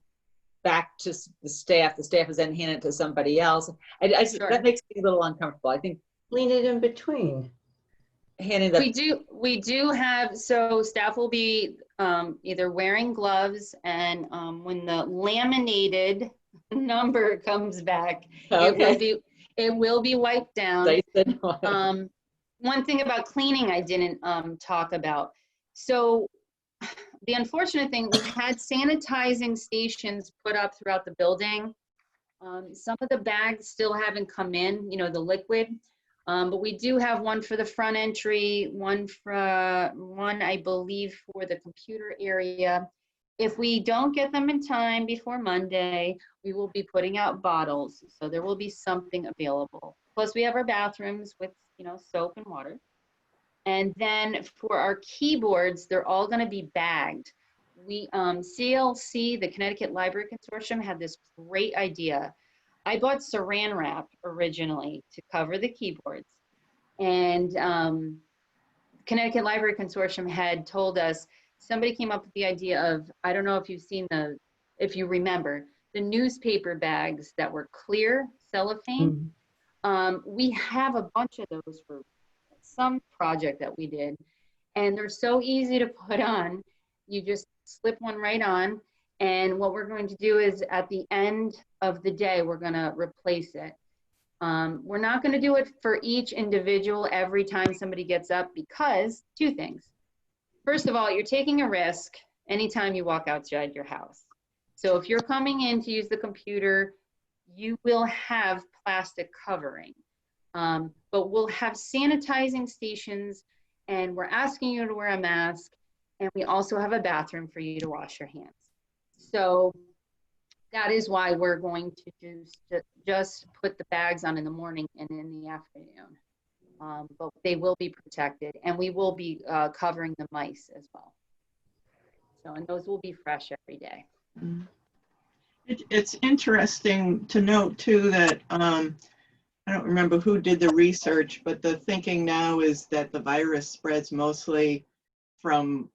back to the staff is then handing it to somebody else. That makes me a little uncomfortable. I think Lean it in between. handing the We do have, so staff will be either wearing gloves, and when the laminated number comes back, it will be wiped down. One thing about cleaning I didn't talk about. So the unfortunate thing, we had sanitizing stations put up throughout the building. Some of the bags still haven't come in, you know, the liquid. But we do have one for the front entry, one I believe for the computer area. If we don't get them in time before Monday, we will be putting out bottles. So there will be something available. Plus we have our bathrooms with, you know, soap and water. And then for our keyboards, they're all going to be bagged. CLC, the Connecticut Library Consortium, had this great idea. I bought saran wrap originally to cover the keyboards, and Connecticut Library Consortium had told us, somebody came up with the idea of, I don't know if you've seen if you remember, the newspaper bags that were clear cellophane. We have a bunch of those for some project that we did, and they're so easy to put on. You just slip one right on, and what we're going to do is at the end of the day, we're going to replace it. We're not going to do it for each individual every time somebody gets up, because two things. First of all, you're taking a risk anytime you walk outside your house. So if you're coming in to use the computer, you will have plastic covering, but we'll have sanitizing stations, and we're asking you to wear a mask, and we also have a bathroom for you to wash your hands. So that is why we're going to just put the bags on in the morning and in the afternoon. But they will be protected, and we will be covering the mice as well. So, and those will be fresh every day. It's interesting to note too that I don't remember who did the research, but the thinking now is that the virus spreads mostly from,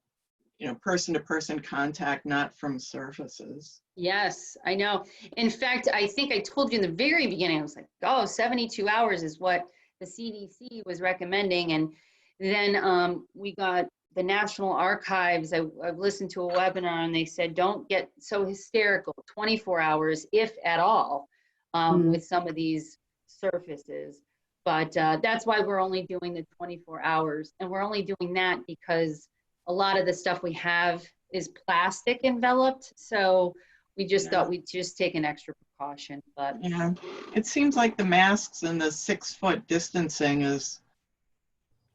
you know, person-to-person contact, not from surfaces. Yes, I know. In fact, I think I told you in the very beginning, I was like, oh, 72 hours is what the CDC was recommending. And then we got the National Archives. I've listened to a webinar, and they said, don't get so hysterical, 24 hours, if at all, with some of these surfaces. But that's why we're only doing the 24 hours. And we're only doing that because a lot of the stuff we have is plastic enveloped. So we just thought we'd just take an extra precaution. But yeah, it seems like the masks and the 6-foot distancing is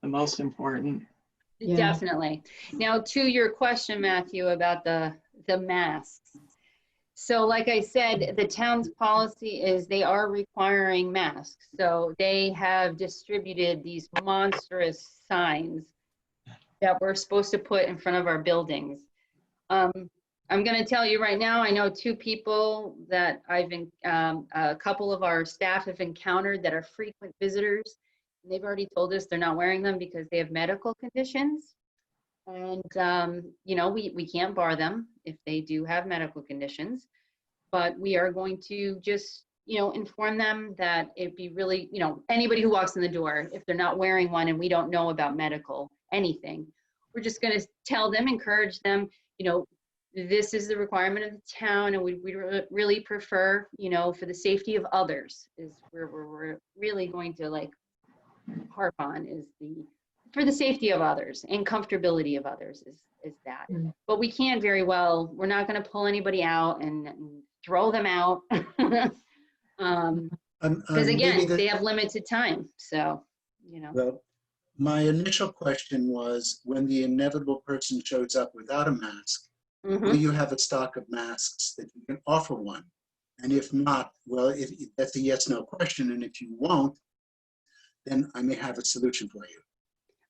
the most important. Yeah. Definitely. Now, to your question, Matthew, about the masks. So like I said, the town's policy is they are requiring masks. So they have distributed these monstrous signs that we're supposed to put in front of our buildings. I'm going to tell you right now, I know 2 people that a couple of our staff have encountered that are frequent visitors. And they've already told us they're not wearing them because they have medical conditions. And, you know, we can't bar them if they do have medical conditions. But we are going to just, you know, inform them that it'd be really, you know, anybody who walks in the door, if they're not wearing one and we don't know about medical anything, we're just going to tell them, encourage them, you know, this is the requirement of the town, and we really prefer, you know, for the safety of others is where we're really going to like harp on, is for the safety of others and comfortability of others is that. But we can't very well, we're not going to pull anybody out and throw them out. Because again, they have limited time. So, you know. Well, my initial question was, when the inevitable person shows up without a mask, will you have a stock of masks that you can offer one? And if not, well, that's a yes/no question. And if you won't, then I may have a solution for you.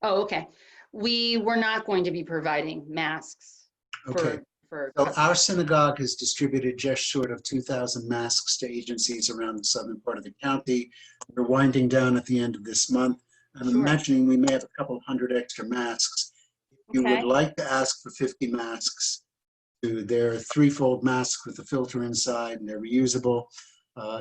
Oh, okay. We were not going to be providing masks Okay. for So customers. our synagogue has distributed just short of 2,000 masks to agencies around the southern part of the county. We're winding down at the end of this month. I'm Sure. imagining we may have a couple hundred extra masks. If you Okay. would like to ask for 50 masks, they're 3-fold masks with a filter inside, and they're reusable.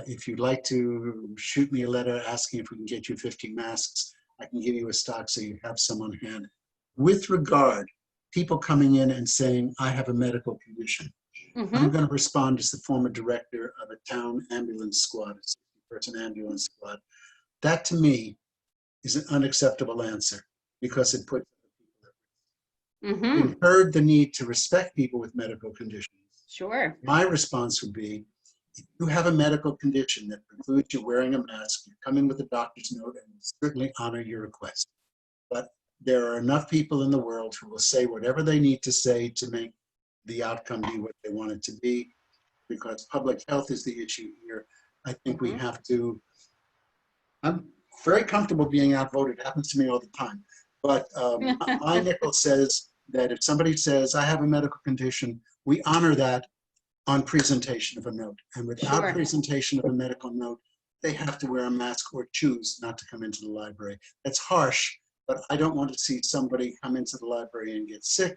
If you'd like to shoot me a letter asking if we can get you 50 masks, I can give you a stock so you have some on hand. With regard, people coming in and saying, I have a medical condition. I'm going to respond as the former director of a town ambulance squad, a 60-person ambulance squad. That to me is an unacceptable answer, because it puts We've heard the need to respect people with medical conditions. Sure. My response would be, if you have a medical condition that precludes you wearing a mask, you come in with a doctor's note and we'll certainly honor your request. But there are enough people in the world who will say whatever they need to say to make the outcome be what they want it to be, because public health is the issue here. I think we have to, I'm very comfortable being outvoted. It happens to me all the time. But my nickel says that if somebody says, I have a medical condition, we honor that on presentation of a note. And without Sure. presentation of a medical note, they have to wear a mask or choose not to come into the library. That's harsh, but I don't want to see somebody come into the library and get sick,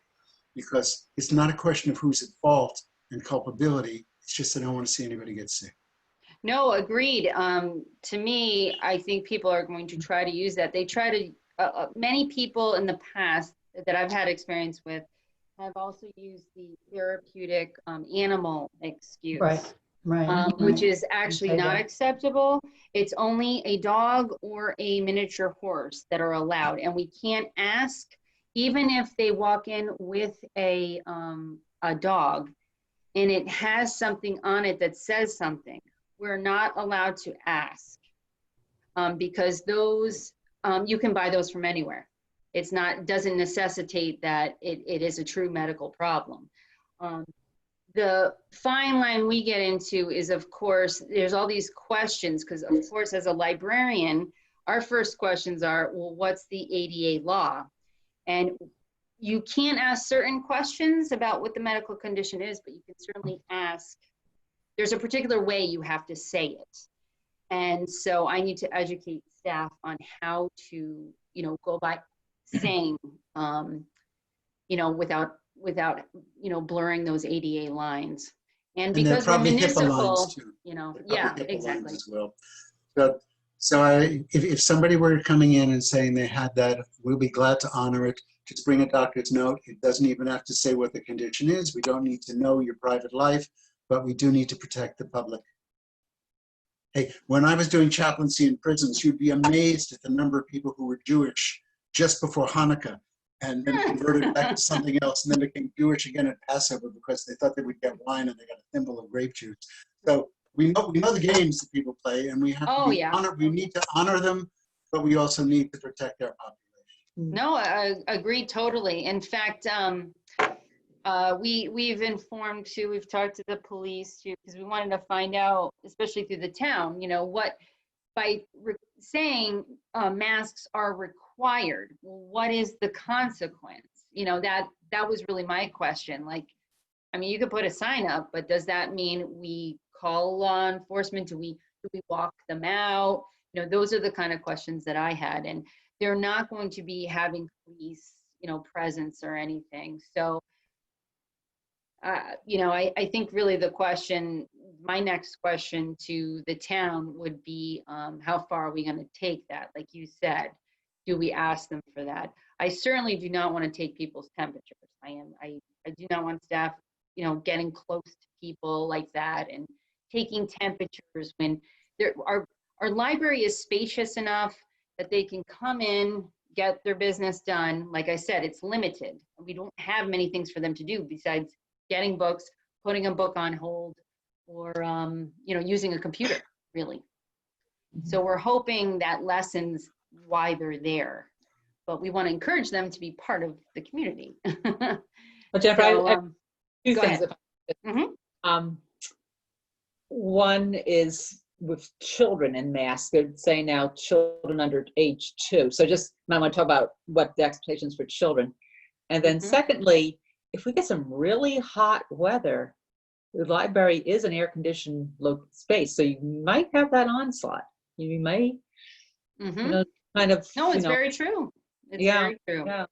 because it's not a question of who's at fault and culpability. It's just that I don't want to see anybody get sick. No, agreed. To me, I think people are going to try to use that. They try to, many people in the past that I've had experience with have also used the therapeutic animal excuse. Right. Which is actually Okay, not yeah. acceptable. It's only a dog or a miniature horse that are allowed. And we can't ask, even if they walk in with a dog and it has something on it that says something, we're not allowed to ask because those, you can buy those from anywhere. It's not, doesn't necessitate that it is a true medical problem. The fine line we get into is, of course, there's all these questions, because of course, as a librarian, our first questions are, well, what's the ADA law? And you can't ask certain questions about what the medical condition is, but you can certainly ask, there's a particular way you have to say it. And so I need to educate staff on how to, go by saying, without blurring those ADA lines. And they're because we're probably HIPAA municipal, lines too. They're probably yeah, HIPAA lines exactly. as well. If somebody were coming in and saying they had that, we'll be glad to honor it. Just bring a doctor's note. It doesn't even have to say what the condition is. We don't need to know your private life, but we do need to protect the public. Hey, when I was doing chaplaincy in prisons, you'd be amazed at the number of people who were Jewish just before Hanukkah, and then converted back to something else, and then became Jewish again at Passover because they thought they would get wine and they got a thimble of grape juice. So we know the games that people play, and we have to be honored. We need to honor them, but we also need to protect our population. No, I agree totally. In fact, we've informed too, we've talked to the police too, because we wanted to find out, especially through the town, what by saying masks are required, what is the consequence? That was really my question. Like, I mean, you could put a sign up, but does that mean we call law enforcement? Do we walk them out? Those are the kind of questions that I had, and they're not going to be having police, presence or anything. So, I think really the question, my next question to the town would be, how far are we going to take that? Like you said, do we ask them for that? I certainly do not want to take people's temperatures. I do not want staff, getting close to people like that and taking temperatures when our library is spacious enough that they can come in, get their business done. Like I said, it's limited. We don't have many things for them to do besides getting books, putting a book on hold, or using a computer, really. So we're hoping that lessens why they're there, but we want to encourage them to be part of the community. Well, Jennifer, So, I have two go things. ahead. One is with children in masks. They're saying now children under age 2. So just I want to talk about what the expectations for children. And then secondly, if we get some really hot weather, the library is an air-conditioned space, so you might have that onslaught. You may, kind of. No, it's very true. It's very true. Yeah.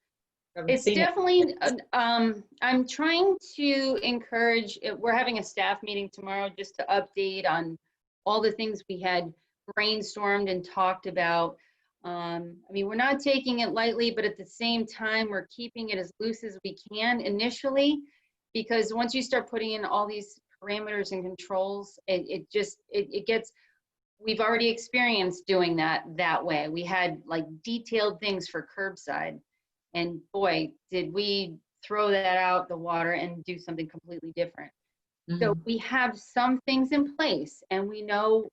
It's definitely, I'm trying to encourage, we're having a staff meeting tomorrow just to update on all the things we had brainstormed and talked about. I mean, we're not taking it lightly, but at the same time, we're keeping it as loose as we can initially, because once you start putting in all these parameters and controls, it gets, we've already experienced doing that way. We had like detailed things for curbside, and boy, did we throw that out the water and do something completely different. So we have some things in place, and we know,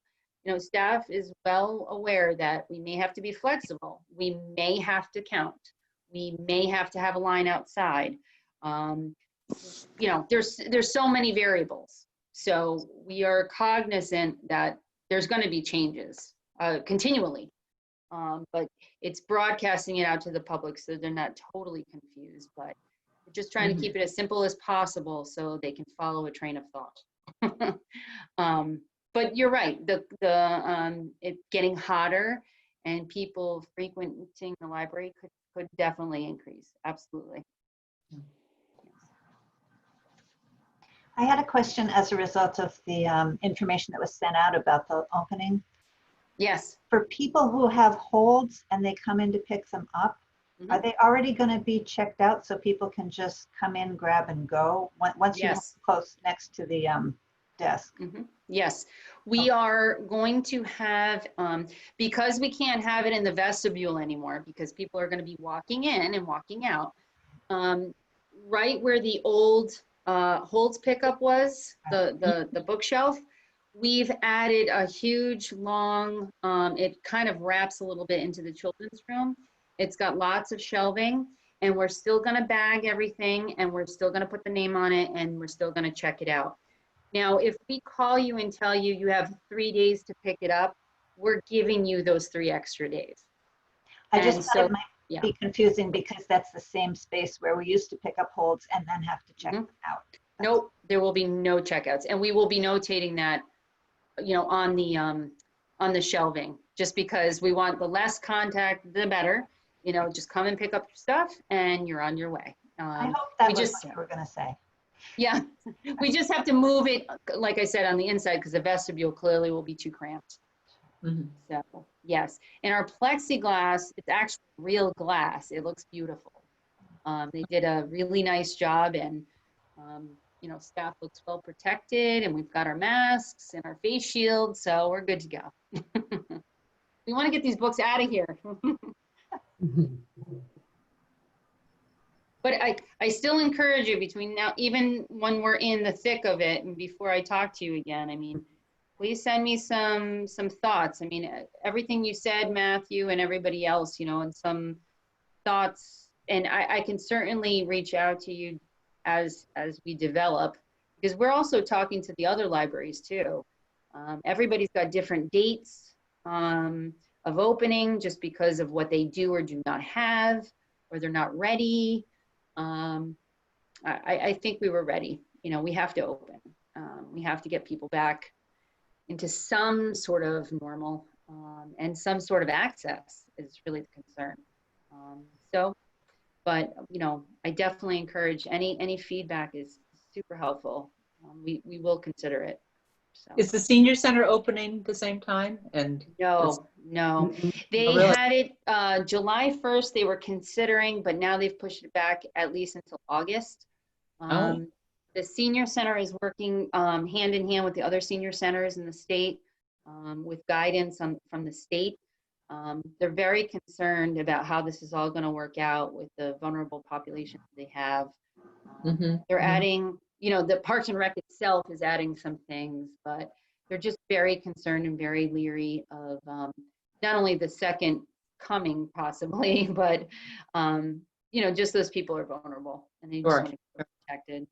staff is well aware that we may have to be flexible. We may have to count. We may have to have a line outside. There's so many variables. So we are cognizant that there's going to be changes continually, but it's broadcasting it out to the public so they're not totally confused. But We're just trying to keep it as simple as possible so they can follow a train of thought. But you're right, it getting hotter and people frequenting the library could definitely increase. Absolutely. I had a question as a result of the information that was sent out about the opening. Yes. For people who have holds and they come in to pick them up, are they already going to be checked out so people can just come in, grab and go once you have close next to the desk? Yes, we are going to have, because we can't have it in the vestibule anymore because people are going to be walking in and walking out, right where the old holds pickup was, the bookshelf, we've added a huge long, it kind of wraps a little bit into the children's room. It's got lots of shelving, and we're still going to bag everything, and we're still going to put the name on it, and we're still going to check it out. Now, if we call you and tell you you have 3 days to pick it up, we're giving you those 3 extra days. I just thought it might be confusing because that's the same space where we used to pick up holds and then have to check them out. Nope, there will be no checkouts, and we will be notating that, you know, on the shelving, just because we want the less contact, the better. You know, just come and pick up your stuff, and you're on your way. I hope that was what you were going to say. Yeah, we just have to move it, like I said, on the inside because the vestibule clearly will be too cramped. So, yes. And our plexiglass, it's actually real glass. It looks beautiful. They did a really nice job, and, you know, staff looks well protected, and we've got our masks and our face shields, so we're good to go. We want to get these books out of here. But I still encourage you between now, even when we're in the thick of it and before I talk to you again, I mean, please send me some thoughts. I mean, everything you said, Matthew, and everybody else, you know, and some thoughts, and I can certainly reach out to you as we develop, because we're also talking to the other libraries too. Everybody's got different dates of opening just because of what they do or do not have, or they're not ready. I think we were ready. You know, we have to open. We have to get people back into some sort of normal and some sort of access is really the concern. But you know, I definitely encourage any feedback is super helpful. We will consider it. So. Is the senior center opening the same time? And no, they had it July 1st. They were considering, but now they've pushed it back at least until August. The senior center is working hand in hand with the other senior centers in the state with guidance from the state. They're very concerned about how this is all going to work out with the vulnerable population they have. They're adding, you know, the Parks and Rec itself is adding some things, but they're just very concerned and very leery of not only the second coming possibly, but, you know, just those people are vulnerable and they just want to be protected.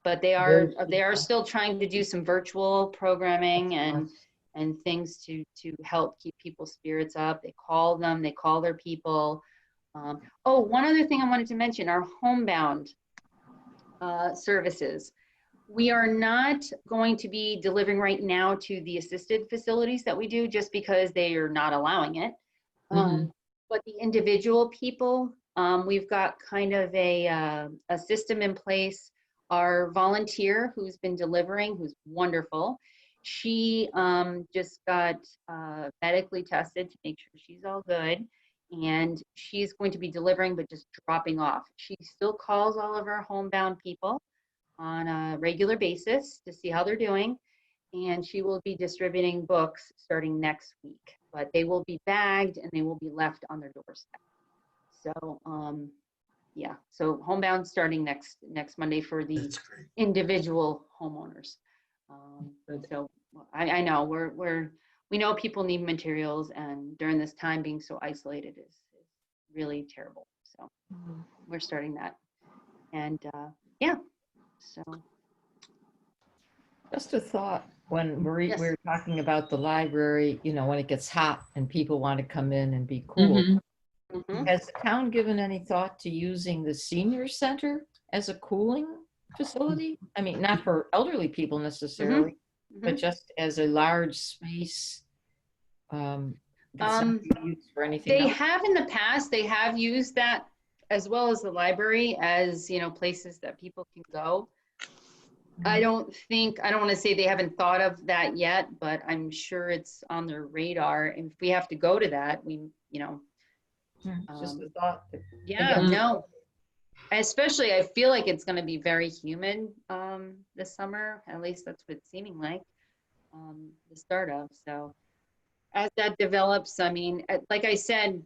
But they are still trying to do some virtual programming and things to help keep people's spirits up. They call them, they call their people. Oh, one other thing I wanted to mention, our homebound services. We are not going to be delivering right now to the assisted facilities that we do just because they are not allowing it. But the individual people, we've got kind of a system in place. Our volunteer who's been delivering, who's wonderful, she just got medically tested to make sure she's all good. And she's going to be delivering, but just dropping off. She still calls all of our homebound people on a regular basis to see how they're doing. And she will be distributing books starting next week, but they will be bagged and they will be left on their doorstep. So, yeah, so homebound starting next Monday for the individual homeowners. So I know we know people need materials, and during this time being so isolated is really terrible. So we're starting that. And yeah, so. Just a thought, when we're talking about the library, you know, when it gets hot and people want to come in and be cool. Mhm. Has the town given any thought to using the senior center as a cooling facility? I mean, not for elderly people necessarily, but Mhm. just as a large space. That's not being used for anything They else. have in the past, they have used that as well as the library as, places that people can go. I don't want to say they haven't thought of that yet, but I'm sure it's on their radar. And if we have to go to that, It's just a thought. yeah, Again, no. Especially, I feel like it's going to be very humid this summer. At least that's what it's seeming like, the start of. So as that develops, I mean, like I said,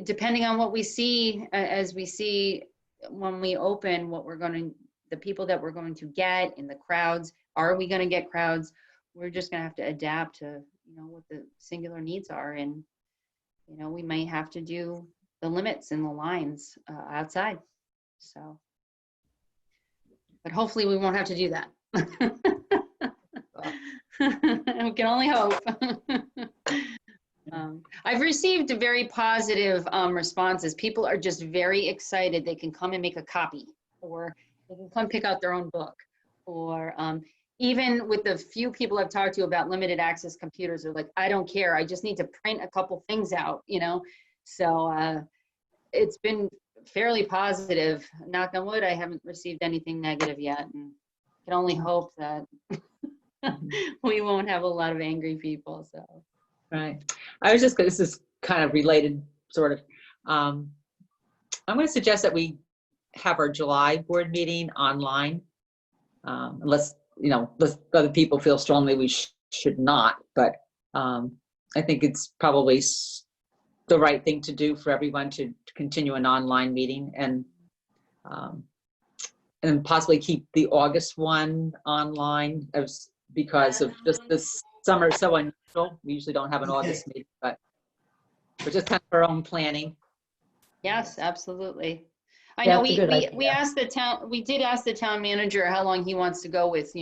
depending on what we see, as we see when we open, the people that we're going to get in the crowds, are we going to get crowds? We're just going to have to adapt to, what the singular needs are. And, we might have to do the limits and the lines outside. So, but hopefully we won't have to do that. We can only hope. I've received very positive responses. People are just very excited. They can come and make a copy, or they can come pick out their own book, or even with the few people I've talked to about limited access computers, they're like, I don't care. I just need to print a couple things out, So it's been fairly positive. Knock on wood, I haven't received anything negative yet, and can only hope that we won't have a lot of angry people. So. Right. This is kind of related, sort of. I'm going to suggest that we have our July board meeting online, unless, unless other people feel strongly we should not. But I think it's probably the right thing to do for everyone to continue an online meeting, and possibly keep the August one online, because of just this summer is so unusual. We usually don't have an August meeting, but we're just kind of our own planning. Yes, absolutely. I Yeah, know it's a good we idea. asked we did ask the town manager how long he wants to go with,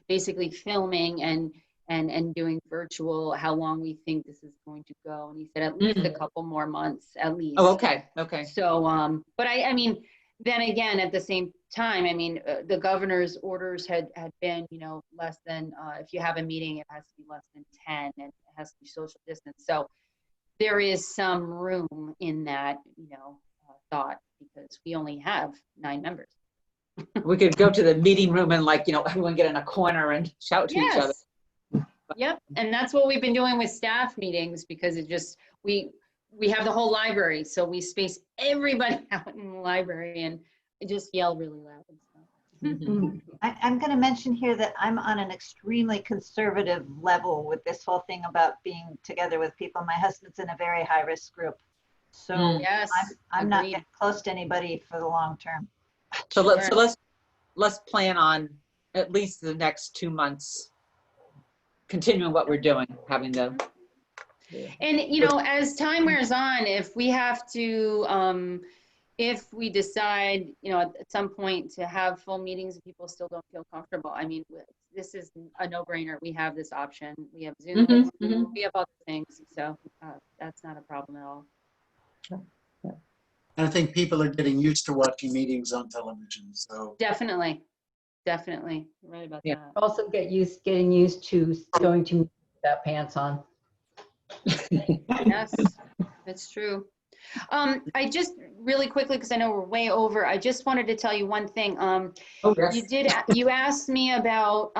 basically filming and doing virtual, how long we think this is going to go. And he said at least a couple more months, at least. Oh, okay. Okay. So, but I mean, then again, at the same time, I mean, the governor's orders had been, less than, if you have a meeting, it has to be less than 10, and it has to be social distance. So there is some room in that, thought, because we only have 9 members. We could go to the meeting room and everyone get in a corner and shout to each other. Yep, and that's what we've been doing with staff meetings, because it just, we have the whole library, so we space everybody out in the library and just yell really loud and stuff. I'm going to mention here that I'm on an extremely conservative level with this whole thing about being together with people. My husband's in a very high-risk group, so Yes, I'm not agreed. getting close to anybody for the long term. So Sure. let's plan on at least the next 2 months continuing what we're doing, having the. And, as time wears on, if we have to, if we decide, at some point to have full meetings and people still don't feel comfortable, I mean, this is a no-brainer. We have this option. We have Zoom, we have other things. So that's not a problem at all. I think people are getting used to watching meetings on television, so. Definitely. Definitely. You're right about that. Also getting used to going to meetings without pants on. Yes, that's true. I just really quickly, because I know we're way over, I just wanted to tell you one thing. You asked me about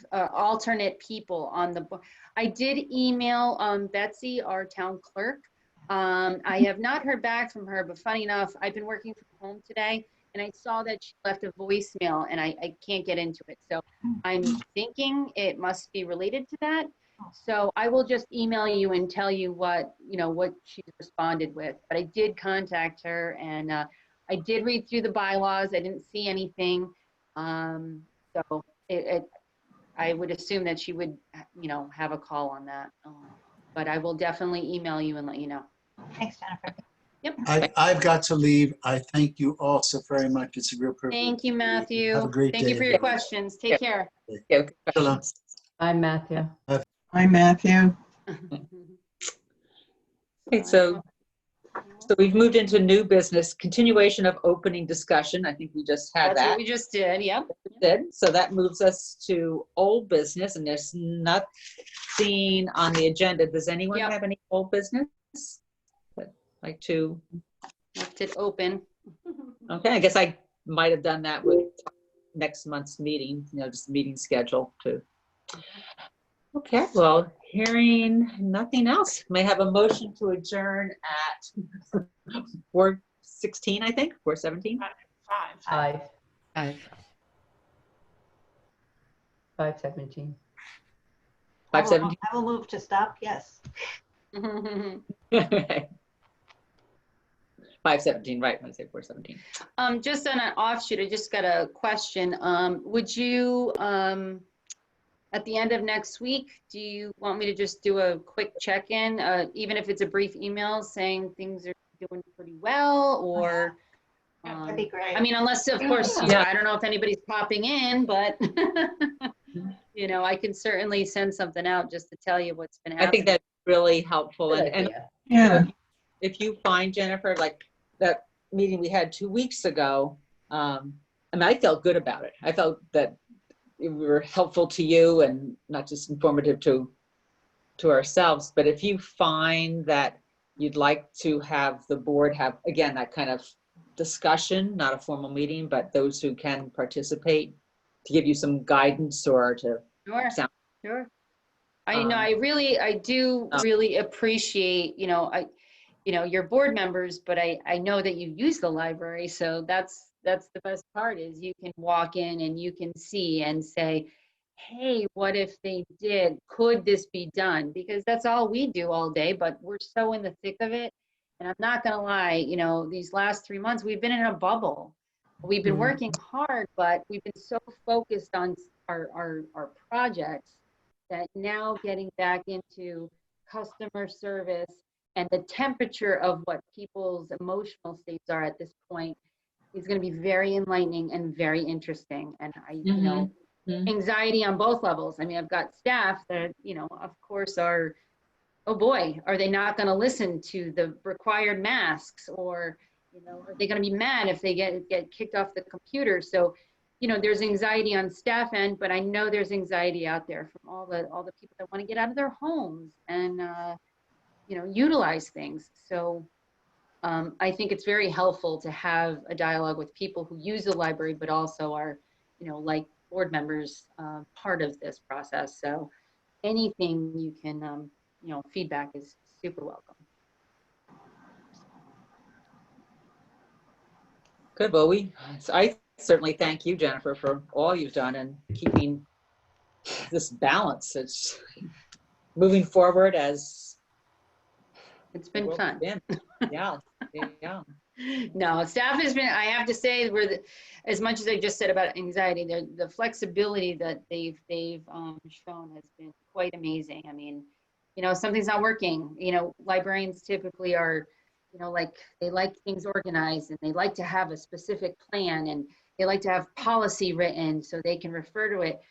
alternate people on the board. I did email Betsy, our town clerk. I have not heard back from her, but funny enough, I've been working from home today, and I saw that she left a voicemail, and I can't get into it. So I'm thinking it must be related to that. So I will just email you and tell you what she's responded with. But I did contact her, and I did read through the bylaws. I didn't see anything. So I would assume that she would, have a call on that. But I will definitely email you and let you know. Thanks, Jennifer. Yep. I've got to leave. I thank you all so very much. It's a real privilege. Thank you, Matthew. Have a great Thank day, you for your everybody. questions. Take care. Shalom. I'm Matthew. Hi, Matthew. Okay, so we've moved into new business, continuation of opening discussion. I think we just had That's what that. we just did, yep. So that moves us to old business, and there's nothing on the agenda. Does anyone Yep. have any old business? That like to, Left it open. okay, I guess I might have done that with next month's meeting, just meeting schedule too. Okay, well, hearing nothing else, may I have a motion to adjourn at 4:16, I think, 4:17? 5, I 5:17. 5:17? I will move to stop, yes. 5:17, right, when I say 4:17. Just on an offshoot, I just got a question. Would you, at the end of next week, do you want me to just do a quick check-in, even if it's a brief email saying things are doing pretty well, or? That'd be great. I mean, unless, of course, Yeah. I don't know if anybody's popping in, but, I can certainly send something out just to tell you what's been I happening. think that's really helpful. Good And idea. Yeah. if you find, Jennifer, like that meeting we had 2 weeks ago, I felt good about it. I felt that we were helpful to you and not just informative to ourselves. But if you find that you'd like to have the board have, again, that kind of discussion, not a formal meeting, but those who can participate to give you some guidance or to Sure, sound. sure. I do really appreciate, your board members, but I know that you use the library, so that's the best part is you can walk in and you can see and say, hey, what if they did? Could this be done? Because that's all we do all day, but we're so in the thick of it. And I'm not gonna lie, these last 3 months, we've been in a bubble. We've been working hard, but we've been so focused on our projects that now getting back into customer service and the temperature of what people's emotional states are at this point is going to be very enlightening and very interesting. And anxiety on both levels. I mean, I've got staff that, of course are, oh boy, are they not going to listen to the required masks, or, are they going to be mad if they get kicked off the computer? So, there's anxiety on staff end, but I know there's anxiety out there from all the people that want to get out of their homes and, utilize things. So I think it's very helpful to have a dialogue with people who use the library, but also are, like board members, part of this process. So anything you can, feedback is super welcome. Good. Well, I certainly thank you, Jennifer, for all you've done and keeping this balance. It's moving forward as It's been fun. Yeah. No, staff has been, I have to say, as much as I just said about anxiety, the flexibility that they've shown has been quite amazing. I mean, something's not working. Librarians typically are, they like things organized and they like to have a specific plan and they like to have policy written so they can refer to it.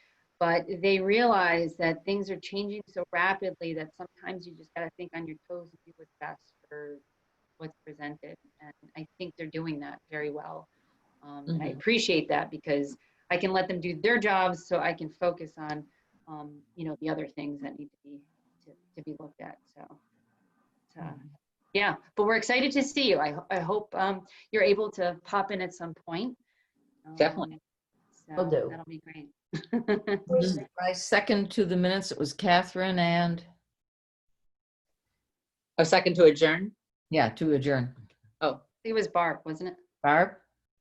But they realize that things are changing so rapidly that sometimes you just got to think on your toes and do what's best for what's presented. And I think they're doing that very well. And I appreciate that because I can let them do their jobs so I can focus on, the other things that need to be looked at. So, yeah, but we're excited to see you. I hope you're able to pop in at some point. Definitely. So Will do. that'll be great. My second to the minutes, it was Catherine and, A second to adjourn? yeah, to adjourn. Oh, It was Barb, wasn't it? Barb?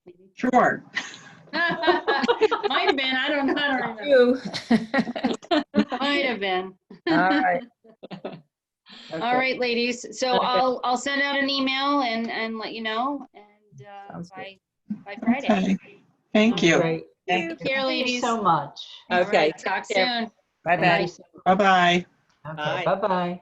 Maybe. Sure. Might have been. I don't remember. You. Might have been. All right. All right, ladies. So I'll send out an email and let you know, and Sounds by Friday. Okay. Thank you. Great. Take care, Thank you ladies. so much. All okay. right, talk Take care. soon. Bye-bye. Bye-bye. Okay, Bye. bye-bye.